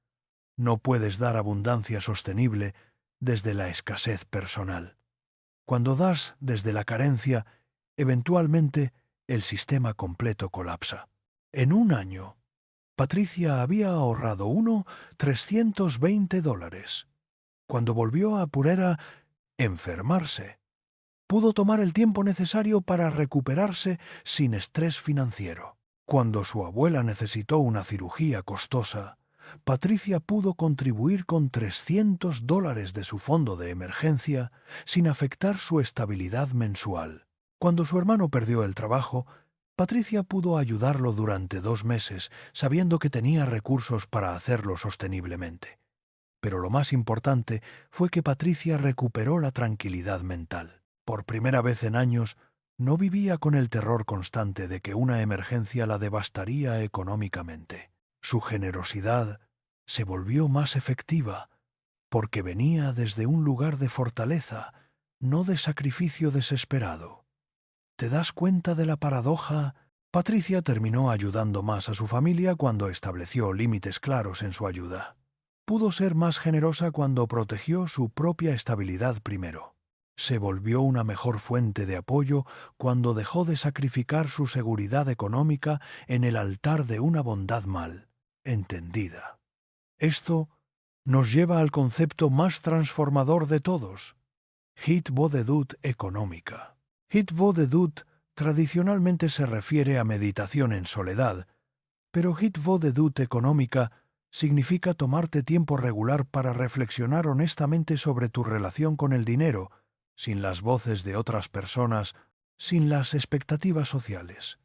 [SPEAKER 1] No puedes dar abundancia sostenible desde la escasez personal. Cuando das desde la carencia, eventualmente el sistema completo colapsa. En un año, Patricia había ahorrado $320. Cuando volvió a Purera enfermarse, pudo tomar el tiempo necesario para recuperarse sin estrés financiero. Cuando su abuela necesitó una cirugía costosa, Patricia pudo contribuir con $300 de su fondo de emergencia sin afectar su estabilidad mensual. Cuando su hermano perdió el trabajo, Patricia pudo ayudarlo durante 2 meses, sabiendo que tenía recursos para hacerlo sosteniblemente. Pero lo más importante fue que Patricia recuperó la tranquilidad mental. Por primera vez en años, no vivía con el terror constante de que una emergencia la devastaría económicamente. Su generosidad se volvió más efectiva porque venía desde un lugar de fortaleza, no de sacrificio desesperado. ¿Te das cuenta de la paradoja? Patricia terminó ayudando más a su familia cuando estableció límites claros en su ayuda. Pudo ser más generosa cuando protegió su propia estabilidad primero. Se volvió una mejor fuente de apoyo cuando dejó de sacrificar su seguridad económica en el altar de una bondad mal entendida. Esto nos lleva al concepto más transformador de todos: Hitbodedut económica. Hitbodedut tradicionalmente se refiere a meditación en soledad, pero Hitbodedut económica significa tomarte tiempo regular para reflexionar honestamente sobre tu relación con el dinero, sin las voces de otras personas, sin las expectativas sociales,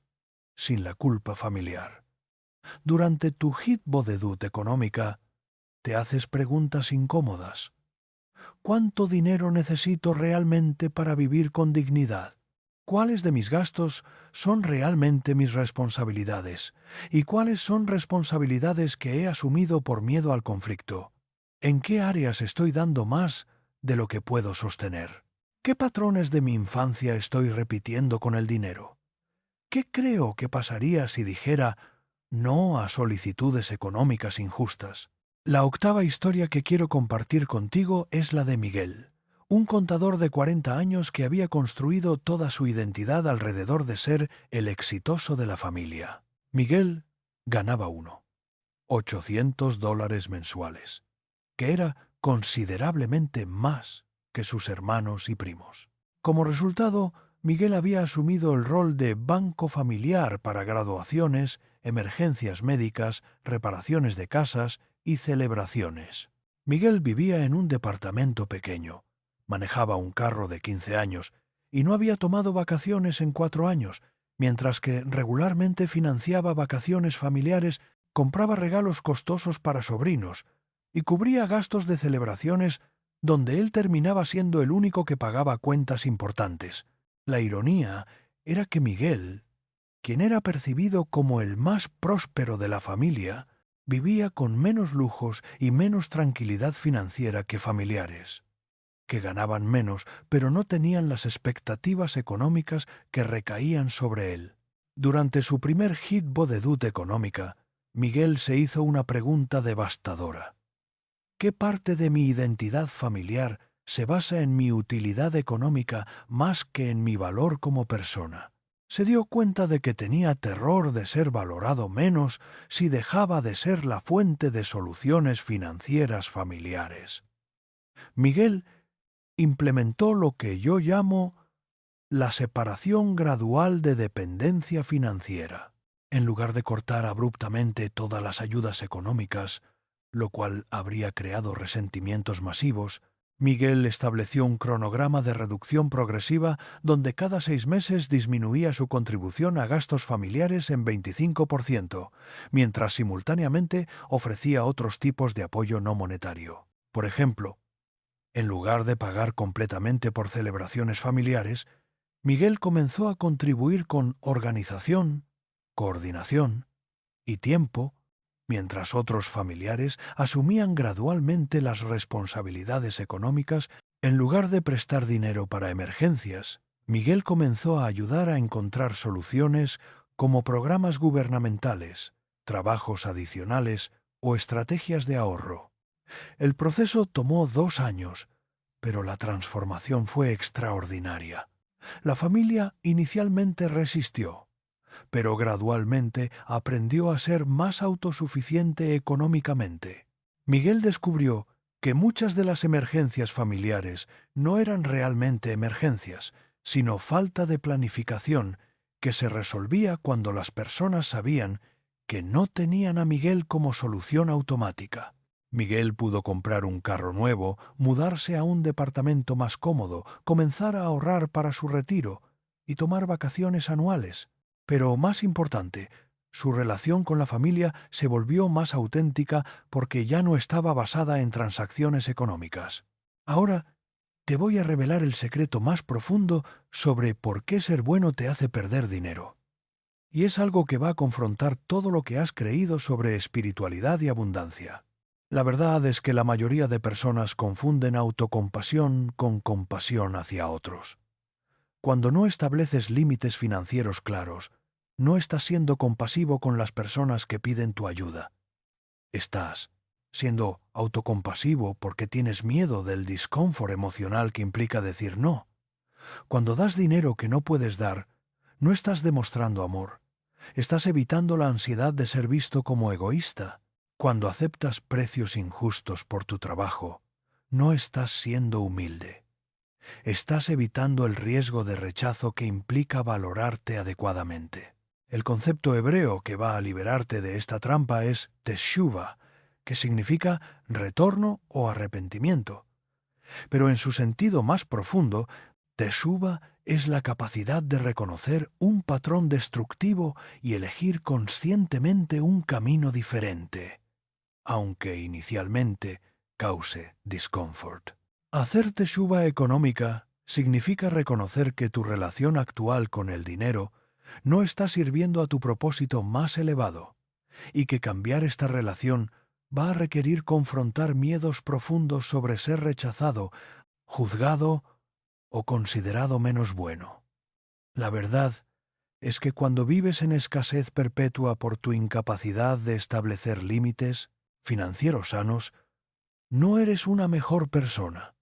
[SPEAKER 1] sin la culpa familiar. Durante tu Hitbodedut económica, te haces preguntas incómodas. ¿Cuánto dinero necesito realmente para vivir con dignidad? ¿Cuáles de mis gastos son realmente mis responsabilidades? ¿Y cuáles son responsabilidades que he asumido por miedo al conflicto? ¿En qué áreas estoy dando más de lo que puedo sostener? ¿Qué patrones de mi infancia estoy repitiendo con el dinero? ¿Qué creo que pasaría si dijera no a solicitudes económicas injustas? La octava historia que quiero compartir contigo es la de Miguel, un contador de 40 años que había construido toda su identidad alrededor de ser el exitoso de la familia. Miguel ganaba $800 mensuales, que era considerablemente más que sus hermanos y primos. Como resultado, Miguel había asumido el rol de banco familiar para graduaciones, emergencias médicas, reparaciones de casas y celebraciones. Miguel vivía en un departamento pequeño, manejaba un carro de 15 años y no había tomado vacaciones en 4 años, mientras que regularmente financiaba vacaciones familiares, compraba regalos costosos para sobrinos y cubría gastos de celebraciones donde él terminaba siendo el único que pagaba cuentas importantes. La ironía era que Miguel, quien era percibido como el más próspero de la familia, vivía con menos lujos y menos tranquilidad financiera que familiares, que ganaban menos, pero no tenían las expectativas económicas que recaían sobre él. Durante su primer Hitbodedut económica, Miguel se hizo una pregunta devastadora. ¿Qué parte de mi identidad familiar se basa en mi utilidad económica más que en mi valor como persona? Se dio cuenta de que tenía terror de ser valorado menos si dejaba de ser la fuente de soluciones financieras familiares. Miguel implementó lo que yo llamo la separación gradual de dependencia financiera. En lugar de cortar abruptamente todas las ayudas económicas, lo cual habría creado resentimientos masivos, Miguel estableció un cronograma de reducción progresiva donde cada 6 meses disminuía su contribución a gastos familiares en 25%, mientras simultáneamente ofrecía otros tipos de apoyo no monetario. Por ejemplo, en lugar de pagar completamente por celebraciones familiares, Miguel comenzó a contribuir con organización, coordinación y tiempo, mientras otros familiares asumían gradualmente las responsabilidades económicas. En lugar de prestar dinero para emergencias, Miguel comenzó a ayudar a encontrar soluciones como programas gubernamentales, trabajos adicionales o estrategias de ahorro. El proceso tomó 2 años, pero la transformación fue extraordinaria. La familia inicialmente resistió, pero gradualmente aprendió a ser más autosuficiente económicamente. Miguel descubrió que muchas de las emergencias familiares no eran realmente emergencias, sino falta de planificación que se resolvía cuando las personas sabían que no tenían a Miguel como solución automática. Miguel pudo comprar un carro nuevo, mudarse a un departamento más cómodo, comenzar a ahorrar para su retiro y tomar vacaciones anuales. Pero más importante, su relación con la familia se volvió más auténtica porque ya no estaba basada en transacciones económicas. Ahora te voy a revelar el secreto más profundo sobre por qué ser bueno te hace perder dinero. Y es algo que va a confrontar todo lo que has creído sobre espiritualidad y abundancia. La verdad es que la mayoría de personas confunden autocompasión con compasión hacia otros. Cuando no estableces límites financieros claros, no estás siendo compasivo con las personas que piden tu ayuda. Estás siendo autocompasivo porque tienes miedo del discomfort emocional que implica decir no. Cuando das dinero que no puedes dar, no estás demostrando amor. Estás evitando la ansiedad de ser visto como egoísta. Cuando aceptas precios injustos por tu trabajo, no estás siendo humilde. Estás evitando el riesgo de rechazo que implica valorarte adecuadamente. El concepto hebreo que va a liberarte de esta trampa es teshuva, que significa retorno o arrepentimiento. Pero en su sentido más profundo, teshuva es la capacidad de reconocer un patrón destructivo y elegir conscientemente un camino diferente, aunque inicialmente cause discomfort. Hacer teshuva económica significa reconocer que tu relación actual con el dinero no está sirviendo a tu propósito más elevado, y que cambiar esta relación va a requerir confrontar miedos profundos sobre ser rechazado, juzgado o considerado menos bueno. La verdad es que cuando vives en escasez perpetua por tu incapacidad de establecer límites financieros sanos, no eres una mejor persona.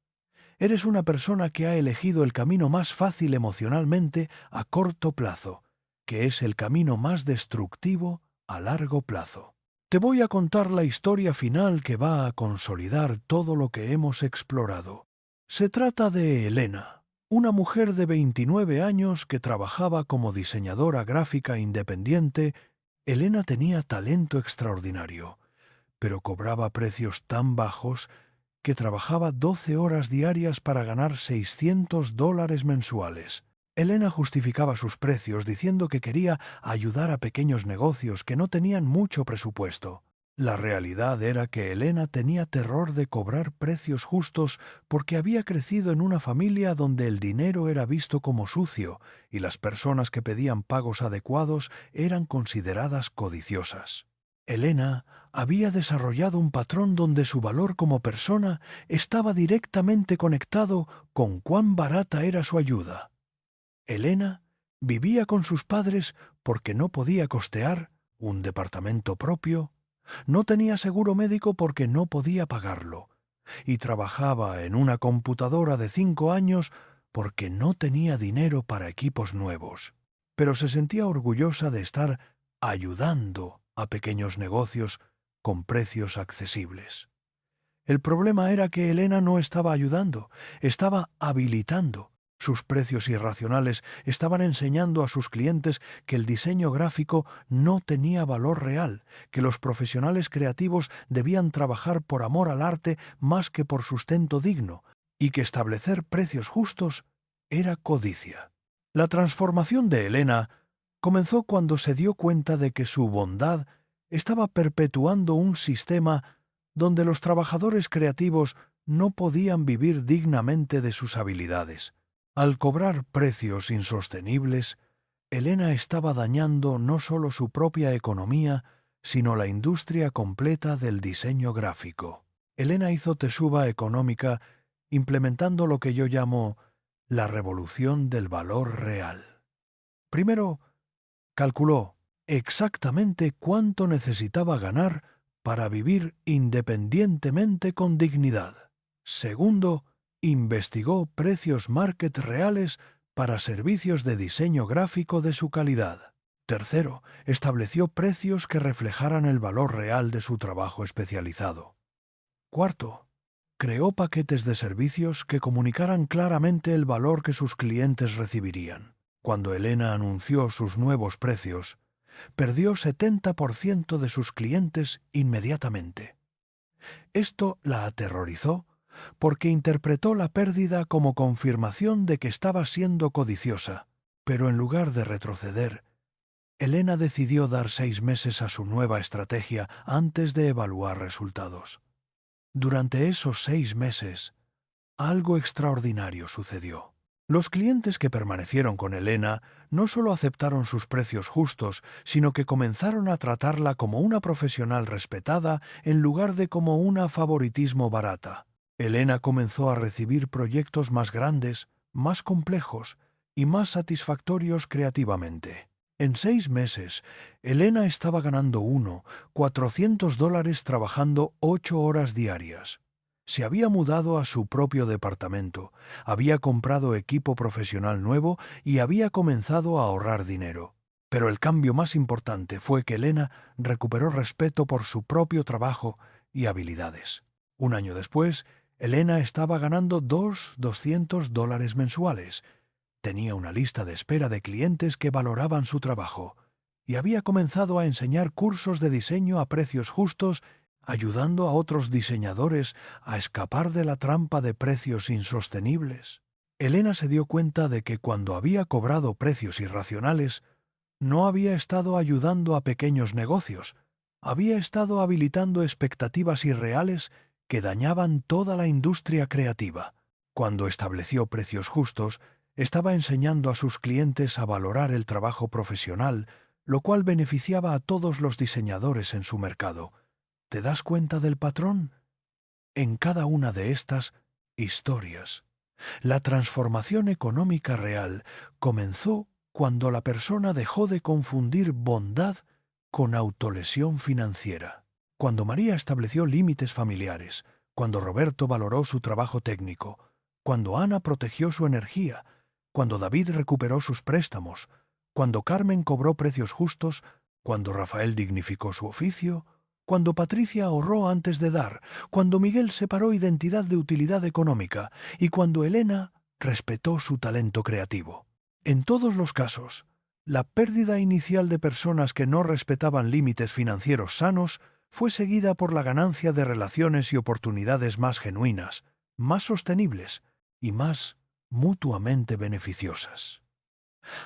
[SPEAKER 1] Eres una persona que ha elegido el camino más fácil emocionalmente a corto plazo, que es el camino más destructivo a largo plazo. Te voy a contar la historia final que va a consolidar todo lo que hemos explorado. Se trata de Elena, una mujer de 29 años que trabajaba como diseñadora gráfica independiente. Elena tenía talento extraordinario, pero cobraba precios tan bajos que trabajaba 12 horas diarias para ganar $600 mensuales. Elena justificaba sus precios diciendo que quería ayudar a pequeños negocios que no tenían mucho presupuesto. La realidad era que Elena tenía terror de cobrar precios justos porque había crecido en una familia donde el dinero era visto como sucio y las personas que pedían pagos adecuados eran consideradas codiciosas. Elena había desarrollado un patrón donde su valor como persona estaba directamente conectado con cuán barata era su ayuda. Elena vivía con sus padres porque no podía costear un departamento propio, no tenía seguro médico porque no podía pagarlo, y trabajaba en una computadora de 5 años porque no tenía dinero para equipos nuevos. Pero se sentía orgullosa de estar ayudando a pequeños negocios con precios accesibles. El problema era que Elena no estaba ayudando, estaba habilitando. Sus precios irracionales estaban enseñando a sus clientes que el diseño gráfico no tenía valor real, que los profesionales creativos debían trabajar por amor al arte más que por sustento digno, y que establecer precios justos era codicia. La transformación de Elena comenzó cuando se dio cuenta de que su bondad estaba perpetuando un sistema donde los trabajadores creativos no podían vivir dignamente de sus habilidades. Al cobrar precios insostenibles, Elena estaba dañando no solo su propia economía, sino la industria completa del diseño gráfico. Elena hizo teshuva económica implementando lo que yo llamo la revolución del valor real. Primero, calculó exactamente cuánto necesitaba ganar para vivir independientemente con dignidad. Segundo, investigó precios market reales para servicios de diseño gráfico de su calidad. Tercero, estableció precios que reflejaran el valor real de su trabajo especializado. Cuarto, creó paquetes de servicios que comunicaran claramente el valor que sus clientes recibirían. Cuando Elena anunció sus nuevos precios, perdió 70% de sus clientes inmediatamente. Esto la aterrorizó porque interpretó la pérdida como confirmación de que estaba siendo codiciosa, pero en lugar de retroceder, Elena decidió dar 6 meses a su nueva estrategia antes de evaluar resultados. Durante esos 6 meses, algo extraordinario sucedió. Los clientes que permanecieron con Elena no solo aceptaron sus precios justos, sino que comenzaron a tratarla como una profesional respetada en lugar de como una favoritismo barata. Elena comenzó a recibir proyectos más grandes, más complejos y más satisfactorios creativamente. En 6 meses, Elena estaba ganando $400 trabajando 8 horas diarias. Se había mudado a su propio departamento, había comprado equipo profesional nuevo y había comenzado a ahorrar dinero. Pero el cambio más importante fue que Elena recuperó respeto por su propio trabajo y habilidades. Un año después, Elena estaba ganando $200 mensuales. Tenía una lista de espera de clientes que valoraban su trabajo y había comenzado a enseñar cursos de diseño a precios justos, ayudando a otros diseñadores a escapar de la trampa de precios insostenibles. Elena se dio cuenta de que cuando había cobrado precios irracionales, no había estado ayudando a pequeños negocios, había estado habilitando expectativas irreales que dañaban toda la industria creativa. Cuando estableció precios justos, estaba enseñando a sus clientes a valorar el trabajo profesional, lo cual beneficiaba a todos los diseñadores en su mercado. ¿Te das cuenta del patrón? En cada una de estas historias, la transformación económica real comenzó cuando la persona dejó de confundir bondad con autolesión financiera. Cuando María estableció límites familiares, cuando Roberto valoró su trabajo técnico, cuando Ana protegió su energía, cuando David recuperó sus préstamos, cuando Carmen cobró precios justos, cuando Rafael dignificó su oficio, cuando Patricia ahorró antes de dar, cuando Miguel separó identidad de utilidad económica y cuando Elena respetó su talento creativo. En todos los casos, la pérdida inicial de personas que no respetaban límites financieros sanos fue seguida por la ganancia de relaciones y oportunidades más genuinas, más sostenibles y más mutuamente beneficiosas.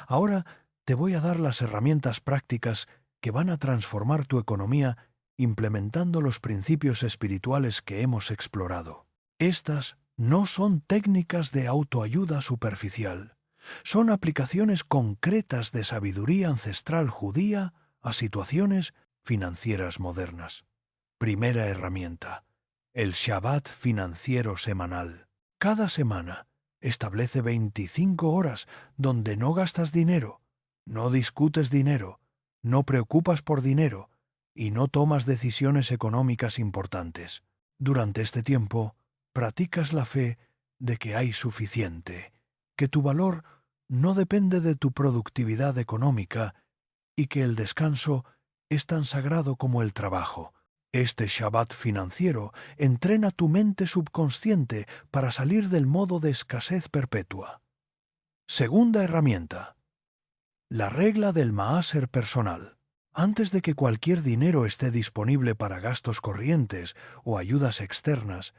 [SPEAKER 1] Ahora te voy a dar las herramientas prácticas que van a transformar tu economía implementando los principios espirituales que hemos explorado. Estas no son técnicas de autoayuda superficial, son aplicaciones concretas de sabiduría ancestral judía a situaciones financieras modernas. Primera herramienta: el Shabbat financiero semanal. Cada semana establece 25 horas donde no gastas dinero, no discutes dinero, no preocupas por dinero y no tomas decisiones económicas importantes. Durante este tiempo, practicas la fe de que hay suficiente, que tu valor no depende de tu productividad económica y que el descanso es tan sagrado como el trabajo. Este Shabbat financiero entrena tu mente subconsciente para salir del modo de escasez perpetua. Segunda herramienta: la regla del Maaser personal. Antes de que cualquier dinero esté disponible para gastos corrientes o ayudas externas,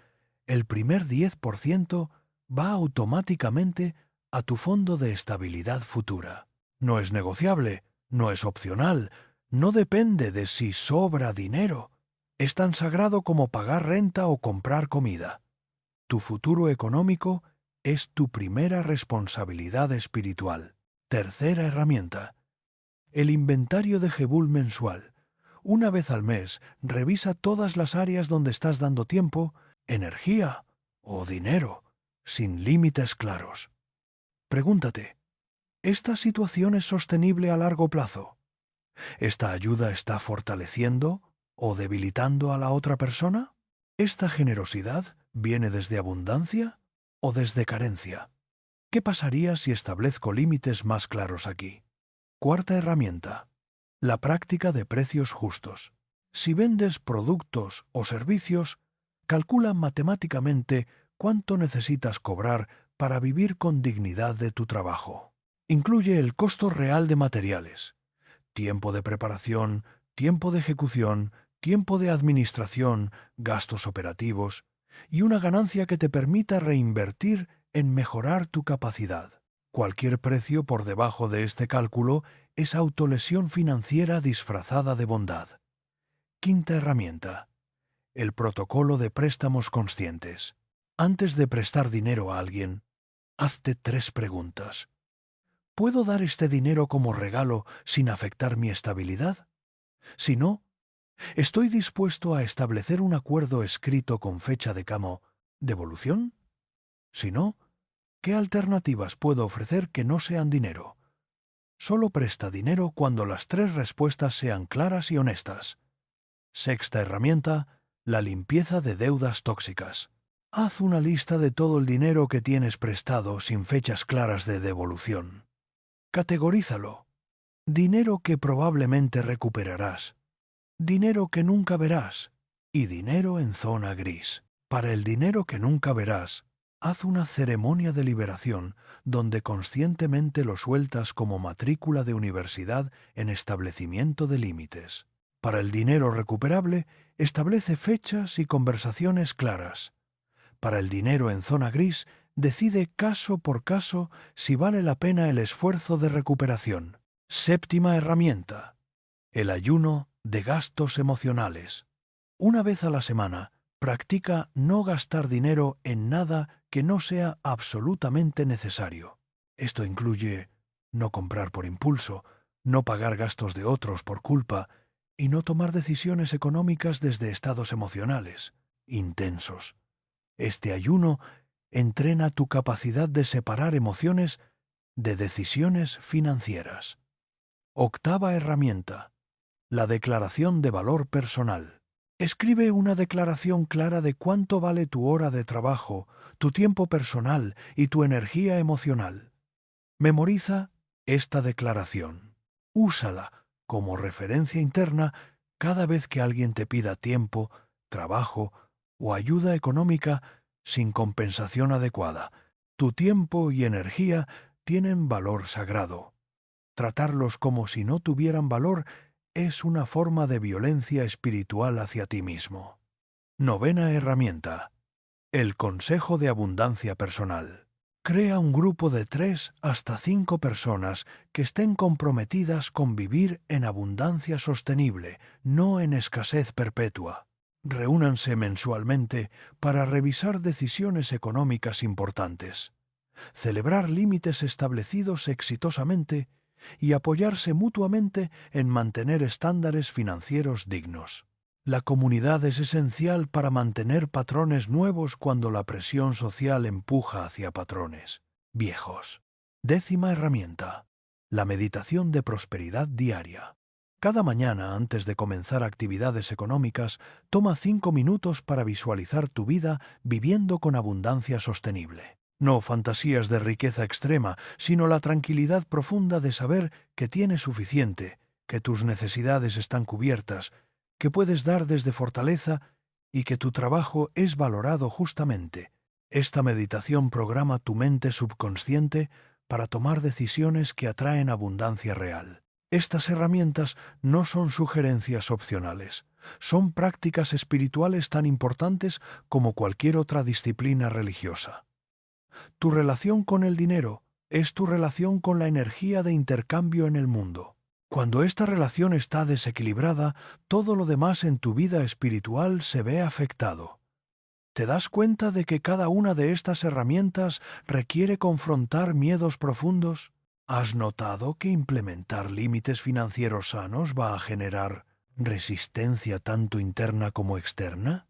[SPEAKER 1] el primer 10% va automáticamente a tu fondo de estabilidad futura. No es negociable, no es opcional, no depende de si sobra dinero. Es tan sagrado como pagar renta o comprar comida. Tu futuro económico es tu primera responsabilidad espiritual. Tercera herramienta: el inventario de Jebul mensual. Una vez al mes, revisa todas las áreas donde estás dando tiempo, energía o dinero, sin límites claros. Pregúntate: ¿esta situación es sostenible a largo plazo? ¿Esta ayuda está fortaleciendo o debilitando a la otra persona? ¿Esta generosidad viene desde abundancia o desde carencia? ¿Qué pasaría si establezco límites más claros aquí? Cuarta herramienta: la práctica de precios justos. Si vendes productos o servicios, calcula matemáticamente cuánto necesitas cobrar para vivir con dignidad de tu trabajo. Incluye el costo real de materiales, tiempo de preparación, tiempo de ejecución, tiempo de administración, gastos operativos y una ganancia que te permita reinvertir en mejorar tu capacidad. Cualquier precio por debajo de este cálculo es autolesión financiera disfrazada de bondad. Quinta herramienta: el protocolo de préstamos conscientes. Antes de prestar dinero a alguien, hazte 3 preguntas. ¿Puedo dar este dinero como regalo sin afectar mi estabilidad? Si no, ¿estoy dispuesto a establecer un acuerdo escrito con fecha de devolución? Si no, ¿qué alternativas puedo ofrecer que no sean dinero? Solo presta dinero cuando las 3 respuestas sean claras y honestas. Sexta herramienta, la limpieza de deudas tóxicas. Haz una lista de todo el dinero que tienes prestado sin fechas claras de devolución. Categorízalo. Dinero que probablemente recuperarás, dinero que nunca verás y dinero en zona gris. Para el dinero que nunca verás, haz una ceremonia de liberación donde conscientemente lo sueltas como matrícula de universidad en establecimiento de límites. Para el dinero recuperable, establece fechas y conversaciones claras. Para el dinero en zona gris, decide caso por caso si vale la pena el esfuerzo de recuperación. Séptima herramienta. El ayuno de gastos emocionales. Una vez a la semana, practica no gastar dinero en nada que no sea absolutamente necesario. Esto incluye no comprar por impulso, no pagar gastos de otros por culpa y no tomar decisiones económicas desde estados emocionales intensos. Este ayuno entrena tu capacidad de separar emociones de decisiones financieras. Octava herramienta. La declaración de valor personal. Escribe una declaración clara de cuánto vale tu hora de trabajo, tu tiempo personal y tu energía emocional. Memoriza esta declaración. Úsala como referencia interna cada vez que alguien te pida tiempo, trabajo o ayuda económica sin compensación adecuada. Tu tiempo y energía tienen valor sagrado. Tratarlos como si no tuvieran valor es una forma de violencia espiritual hacia ti mismo. Novena herramienta. El consejo de abundancia personal. Crea un grupo de 3 hasta 5 personas que estén comprometidas con vivir en abundancia sostenible, no en escasez perpetua. Reúnanse mensualmente para revisar decisiones económicas importantes, celebrar límites establecidos exitosamente y apoyarse mutuamente en mantener estándares financieros dignos. La comunidad es esencial para mantener patrones nuevos cuando la presión social empuja hacia patrones viejos. Décima herramienta. La meditación de prosperidad diaria. Cada mañana, antes de comenzar actividades económicas, toma 5 minutos para visualizar tu vida viviendo con abundancia sostenible. No fantasías de riqueza extrema, sino la tranquilidad profunda de saber que tienes suficiente, que tus necesidades están cubiertas, que puedes dar desde fortaleza y que tu trabajo es valorado justamente. Esta meditación programa tu mente subconsciente para tomar decisiones que atraen abundancia real. Estas herramientas no son sugerencias opcionales, son prácticas espirituales tan importantes como cualquier otra disciplina religiosa. Tu relación con el dinero es tu relación con la energía de intercambio en el mundo. Cuando esta relación está desequilibrada, todo lo demás en tu vida espiritual se ve afectado. ¿Te das cuenta de que cada una de estas herramientas requiere confrontar miedos profundos? ¿Has notado que implementar límites financieros sanos va a generar resistencia tanto interna como externa?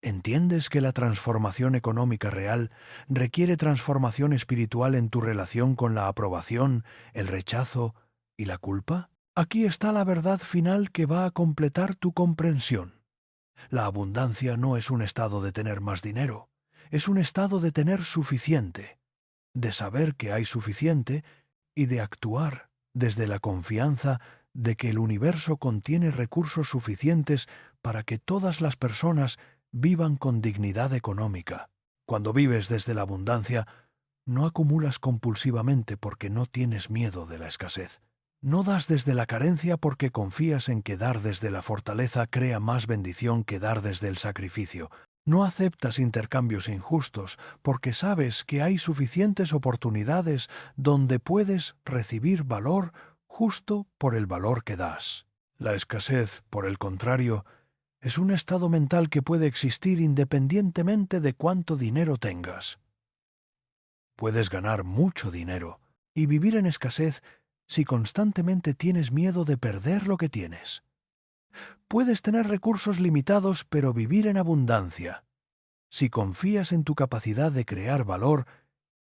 [SPEAKER 1] ¿Entiendes que la transformación económica real requiere transformación espiritual en tu relación con la aprobación, el rechazo y la culpa? Aquí está la verdad final que va a completar tu comprensión. La abundancia no es un estado de tener más dinero, es un estado de tener suficiente, de saber que hay suficiente y de actuar desde la confianza de que el universo contiene recursos suficientes para que todas las personas vivan con dignidad económica. Cuando vives desde la abundancia, no acumulas compulsivamente porque no tienes miedo de la escasez. No das desde la carencia porque confías en que dar desde la fortaleza crea más bendición que dar desde el sacrificio. No aceptas intercambios injustos porque sabes que hay suficientes oportunidades donde puedes recibir valor justo por el valor que das. La escasez, por el contrario, es un estado mental que puede existir independientemente de cuánto dinero tengas. Puedes ganar mucho dinero y vivir en escasez si constantemente tienes miedo de perder lo que tienes. Puedes tener recursos limitados pero vivir en abundancia si confías en tu capacidad de crear valor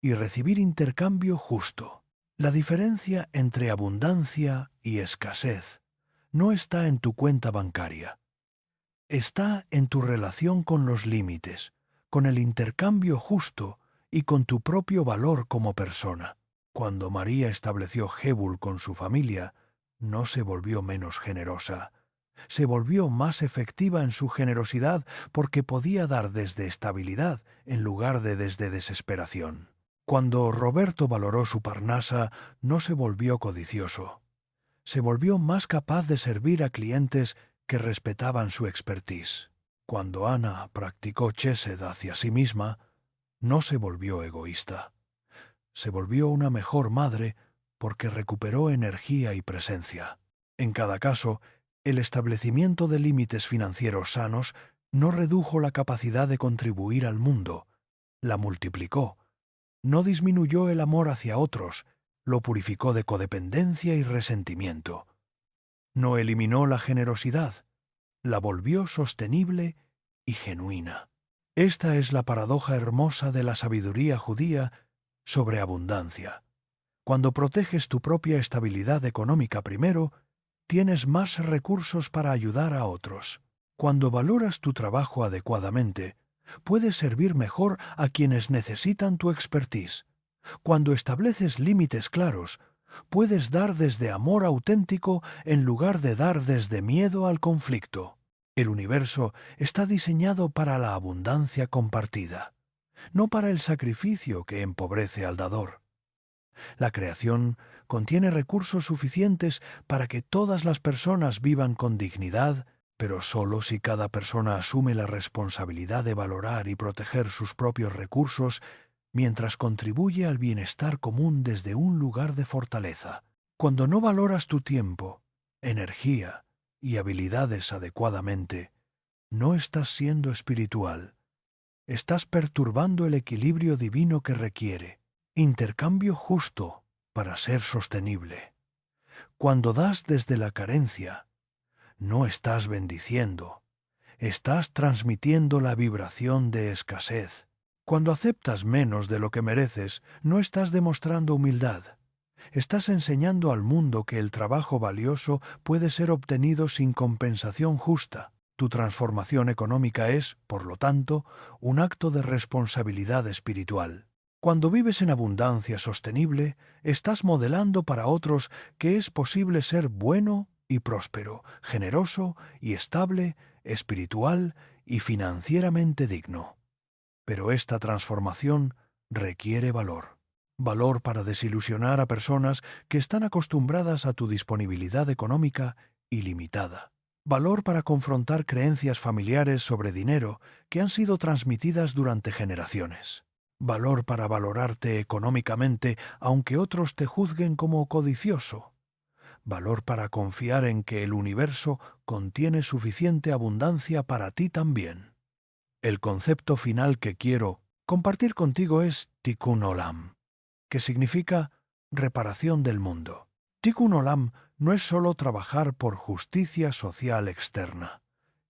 [SPEAKER 1] y recibir intercambio justo. La diferencia entre abundancia y escasez no está en tu cuenta bancaria. Está en tu relación con los límites, con el intercambio justo y con tu propio valor como persona. Cuando María estableció Jebul con su familia, no se volvió menos generosa. Se volvió más efectiva en su generosidad porque podía dar desde estabilidad en lugar de desde desesperación. Cuando Roberto valoró su Parnasa, no se volvió codicioso. Se volvió más capaz de servir a clientes que respetaban su expertise. Cuando Ana practicó Chesed hacia sí misma, no se volvió egoísta. Se volvió una mejor madre porque recuperó energía y presencia. En cada caso, el establecimiento de límites financieros sanos no redujo la capacidad de contribuir al mundo, la multiplicó. No disminuyó el amor hacia otros, lo purificó de codependencia y resentimiento. No eliminó la generosidad, la volvió sostenible y genuina. Esta es la paradoja hermosa de la sabiduría judía sobre abundancia. Cuando proteges tu propia estabilidad económica primero, tienes más recursos para ayudar a otros. Cuando valoras tu trabajo adecuadamente, puedes servir mejor a quienes necesitan tu expertise. Cuando estableces límites claros, puedes dar desde amor auténtico en lugar de dar desde miedo al conflicto. El universo está diseñado para la abundancia compartida, no para el sacrificio que empobrece al dador. La creación contiene recursos suficientes para que todas las personas vivan con dignidad, pero solo si cada persona asume la responsabilidad de valorar y proteger sus propios recursos mientras contribuye al bienestar común desde un lugar de fortaleza. Cuando no valoras tu tiempo, energía y habilidades adecuadamente, no estás siendo espiritual. Estás perturbando el equilibrio divino que requiere intercambio justo para ser sostenible. Cuando das desde la carencia, no estás bendiciendo, estás transmitiendo la vibración de escasez. Cuando aceptas menos de lo que mereces, no estás demostrando humildad. Estás enseñando al mundo que el trabajo valioso puede ser obtenido sin compensación justa. Tu transformación económica es, por lo tanto, un acto de responsabilidad espiritual. Cuando vives en abundancia sostenible, estás modelando para otros que es posible ser bueno y próspero, generoso y estable, espiritual y financieramente digno. Pero esta transformación requiere valor. Valor para desilusionar a personas que están acostumbradas a tu disponibilidad económica ilimitada. Valor para confrontar creencias familiares sobre dinero que han sido transmitidas durante generaciones. Valor para valorarte económicamente aunque otros te juzguen como codicioso. Valor para confiar en que el universo contiene suficiente abundancia para ti también. El concepto final que quiero compartir contigo es Tikkun Olam, que significa reparación del mundo. Tikkun Olam no es solo trabajar por justicia social externa.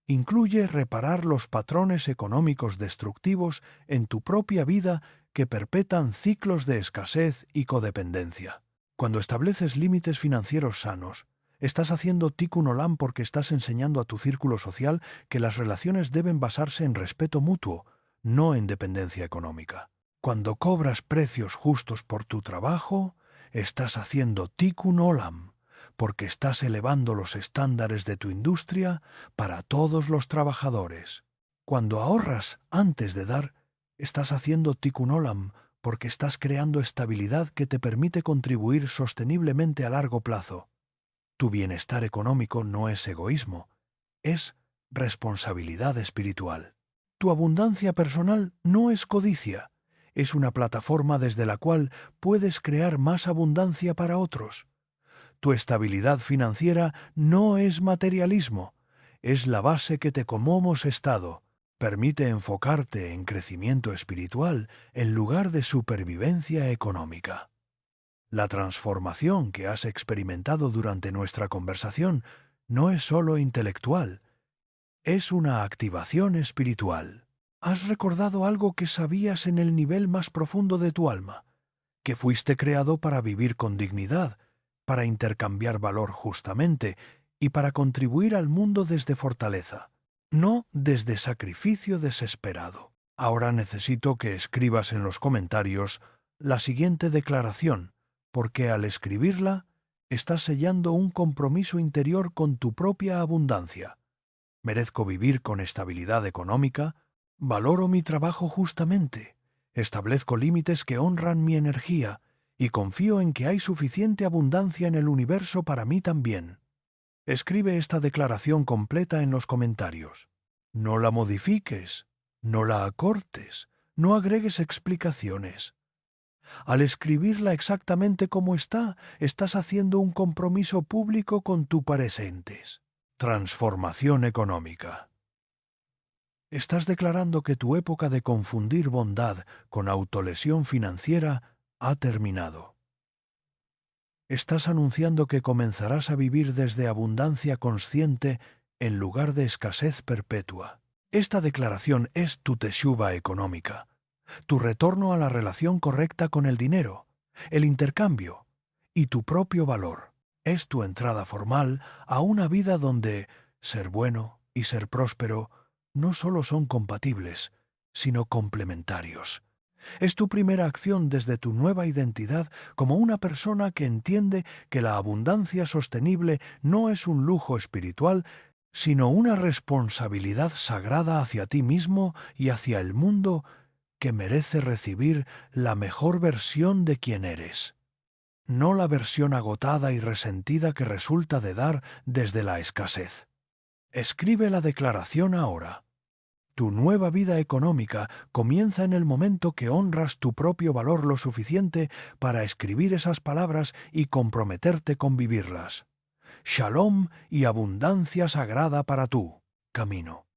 [SPEAKER 1] Incluye reparar los patrones económicos destructivos en tu propia vida que perpetran ciclos de escasez y codependencia. Cuando estableces límites financieros sanos, estás haciendo Tikkun Olam porque estás enseñando a tu círculo social que las relaciones deben basarse en respeto mutuo, no en dependencia económica. Cuando cobras precios justos por tu trabajo, estás haciendo Tikkun Olam porque estás elevando los estándares de tu industria para todos los trabajadores. Cuando ahorras antes de dar, estás haciendo Tikkun Olam porque estás creando estabilidad que te permite contribuir sosteniblemente a largo plazo. Tu bienestar económico no es egoísmo, es responsabilidad espiritual. Tu abundancia personal no es codicia, es una plataforma desde la cual puedes crear más abundancia para otros. Tu estabilidad financiera no es materialismo, es la base que te como hemos estado. Permite enfocarte en crecimiento espiritual en lugar de supervivencia económica. La transformación que has experimentado durante nuestra conversación no es solo intelectual, es una activación espiritual. Has recordado algo que sabías en el nivel más profundo de tu alma, que fuiste creado para vivir con dignidad, para intercambiar valor justamente y para contribuir al mundo desde fortaleza, no desde sacrificio desesperado. Ahora necesito que escribas en los comentarios la siguiente declaración, porque al escribirla estás sellando un compromiso interior con tu propia abundancia. Merezco vivir con estabilidad económica, valoro mi trabajo justamente, establezco límites que honran mi energía y confío en que hay suficiente abundancia en el universo para mí también. Escribe esta declaración completa en los comentarios. No la modifiques, no la acortes, no agregues explicaciones. Al escribirla exactamente como está, estás haciendo un compromiso público con tu presentes. Transformación económica. Estás declarando que tu época de confundir bondad con autolesión financiera ha terminado. Estás anunciando que comenzarás a vivir desde abundancia consciente en lugar de escasez perpetua. Esta declaración es tu teshuva económica, tu retorno a la relación correcta con el dinero, el intercambio y tu propio valor. Es tu entrada formal a una vida donde ser bueno y ser próspero no solo son compatibles, sino complementarios. Es tu primera acción desde tu nueva identidad como una persona que entiende que la abundancia sostenible no es un lujo espiritual, sino una responsabilidad sagrada hacia ti mismo y hacia el mundo que merece recibir la mejor versión de quien eres, no la versión agotada y resentida que resulta de dar desde la escasez. Escribe la declaración ahora. Tu nueva vida económica comienza en el momento que honras tu propio valor lo suficiente para escribir esas palabras y comprometerte con vivirlas. Shalom y abundancia sagrada para tu camino.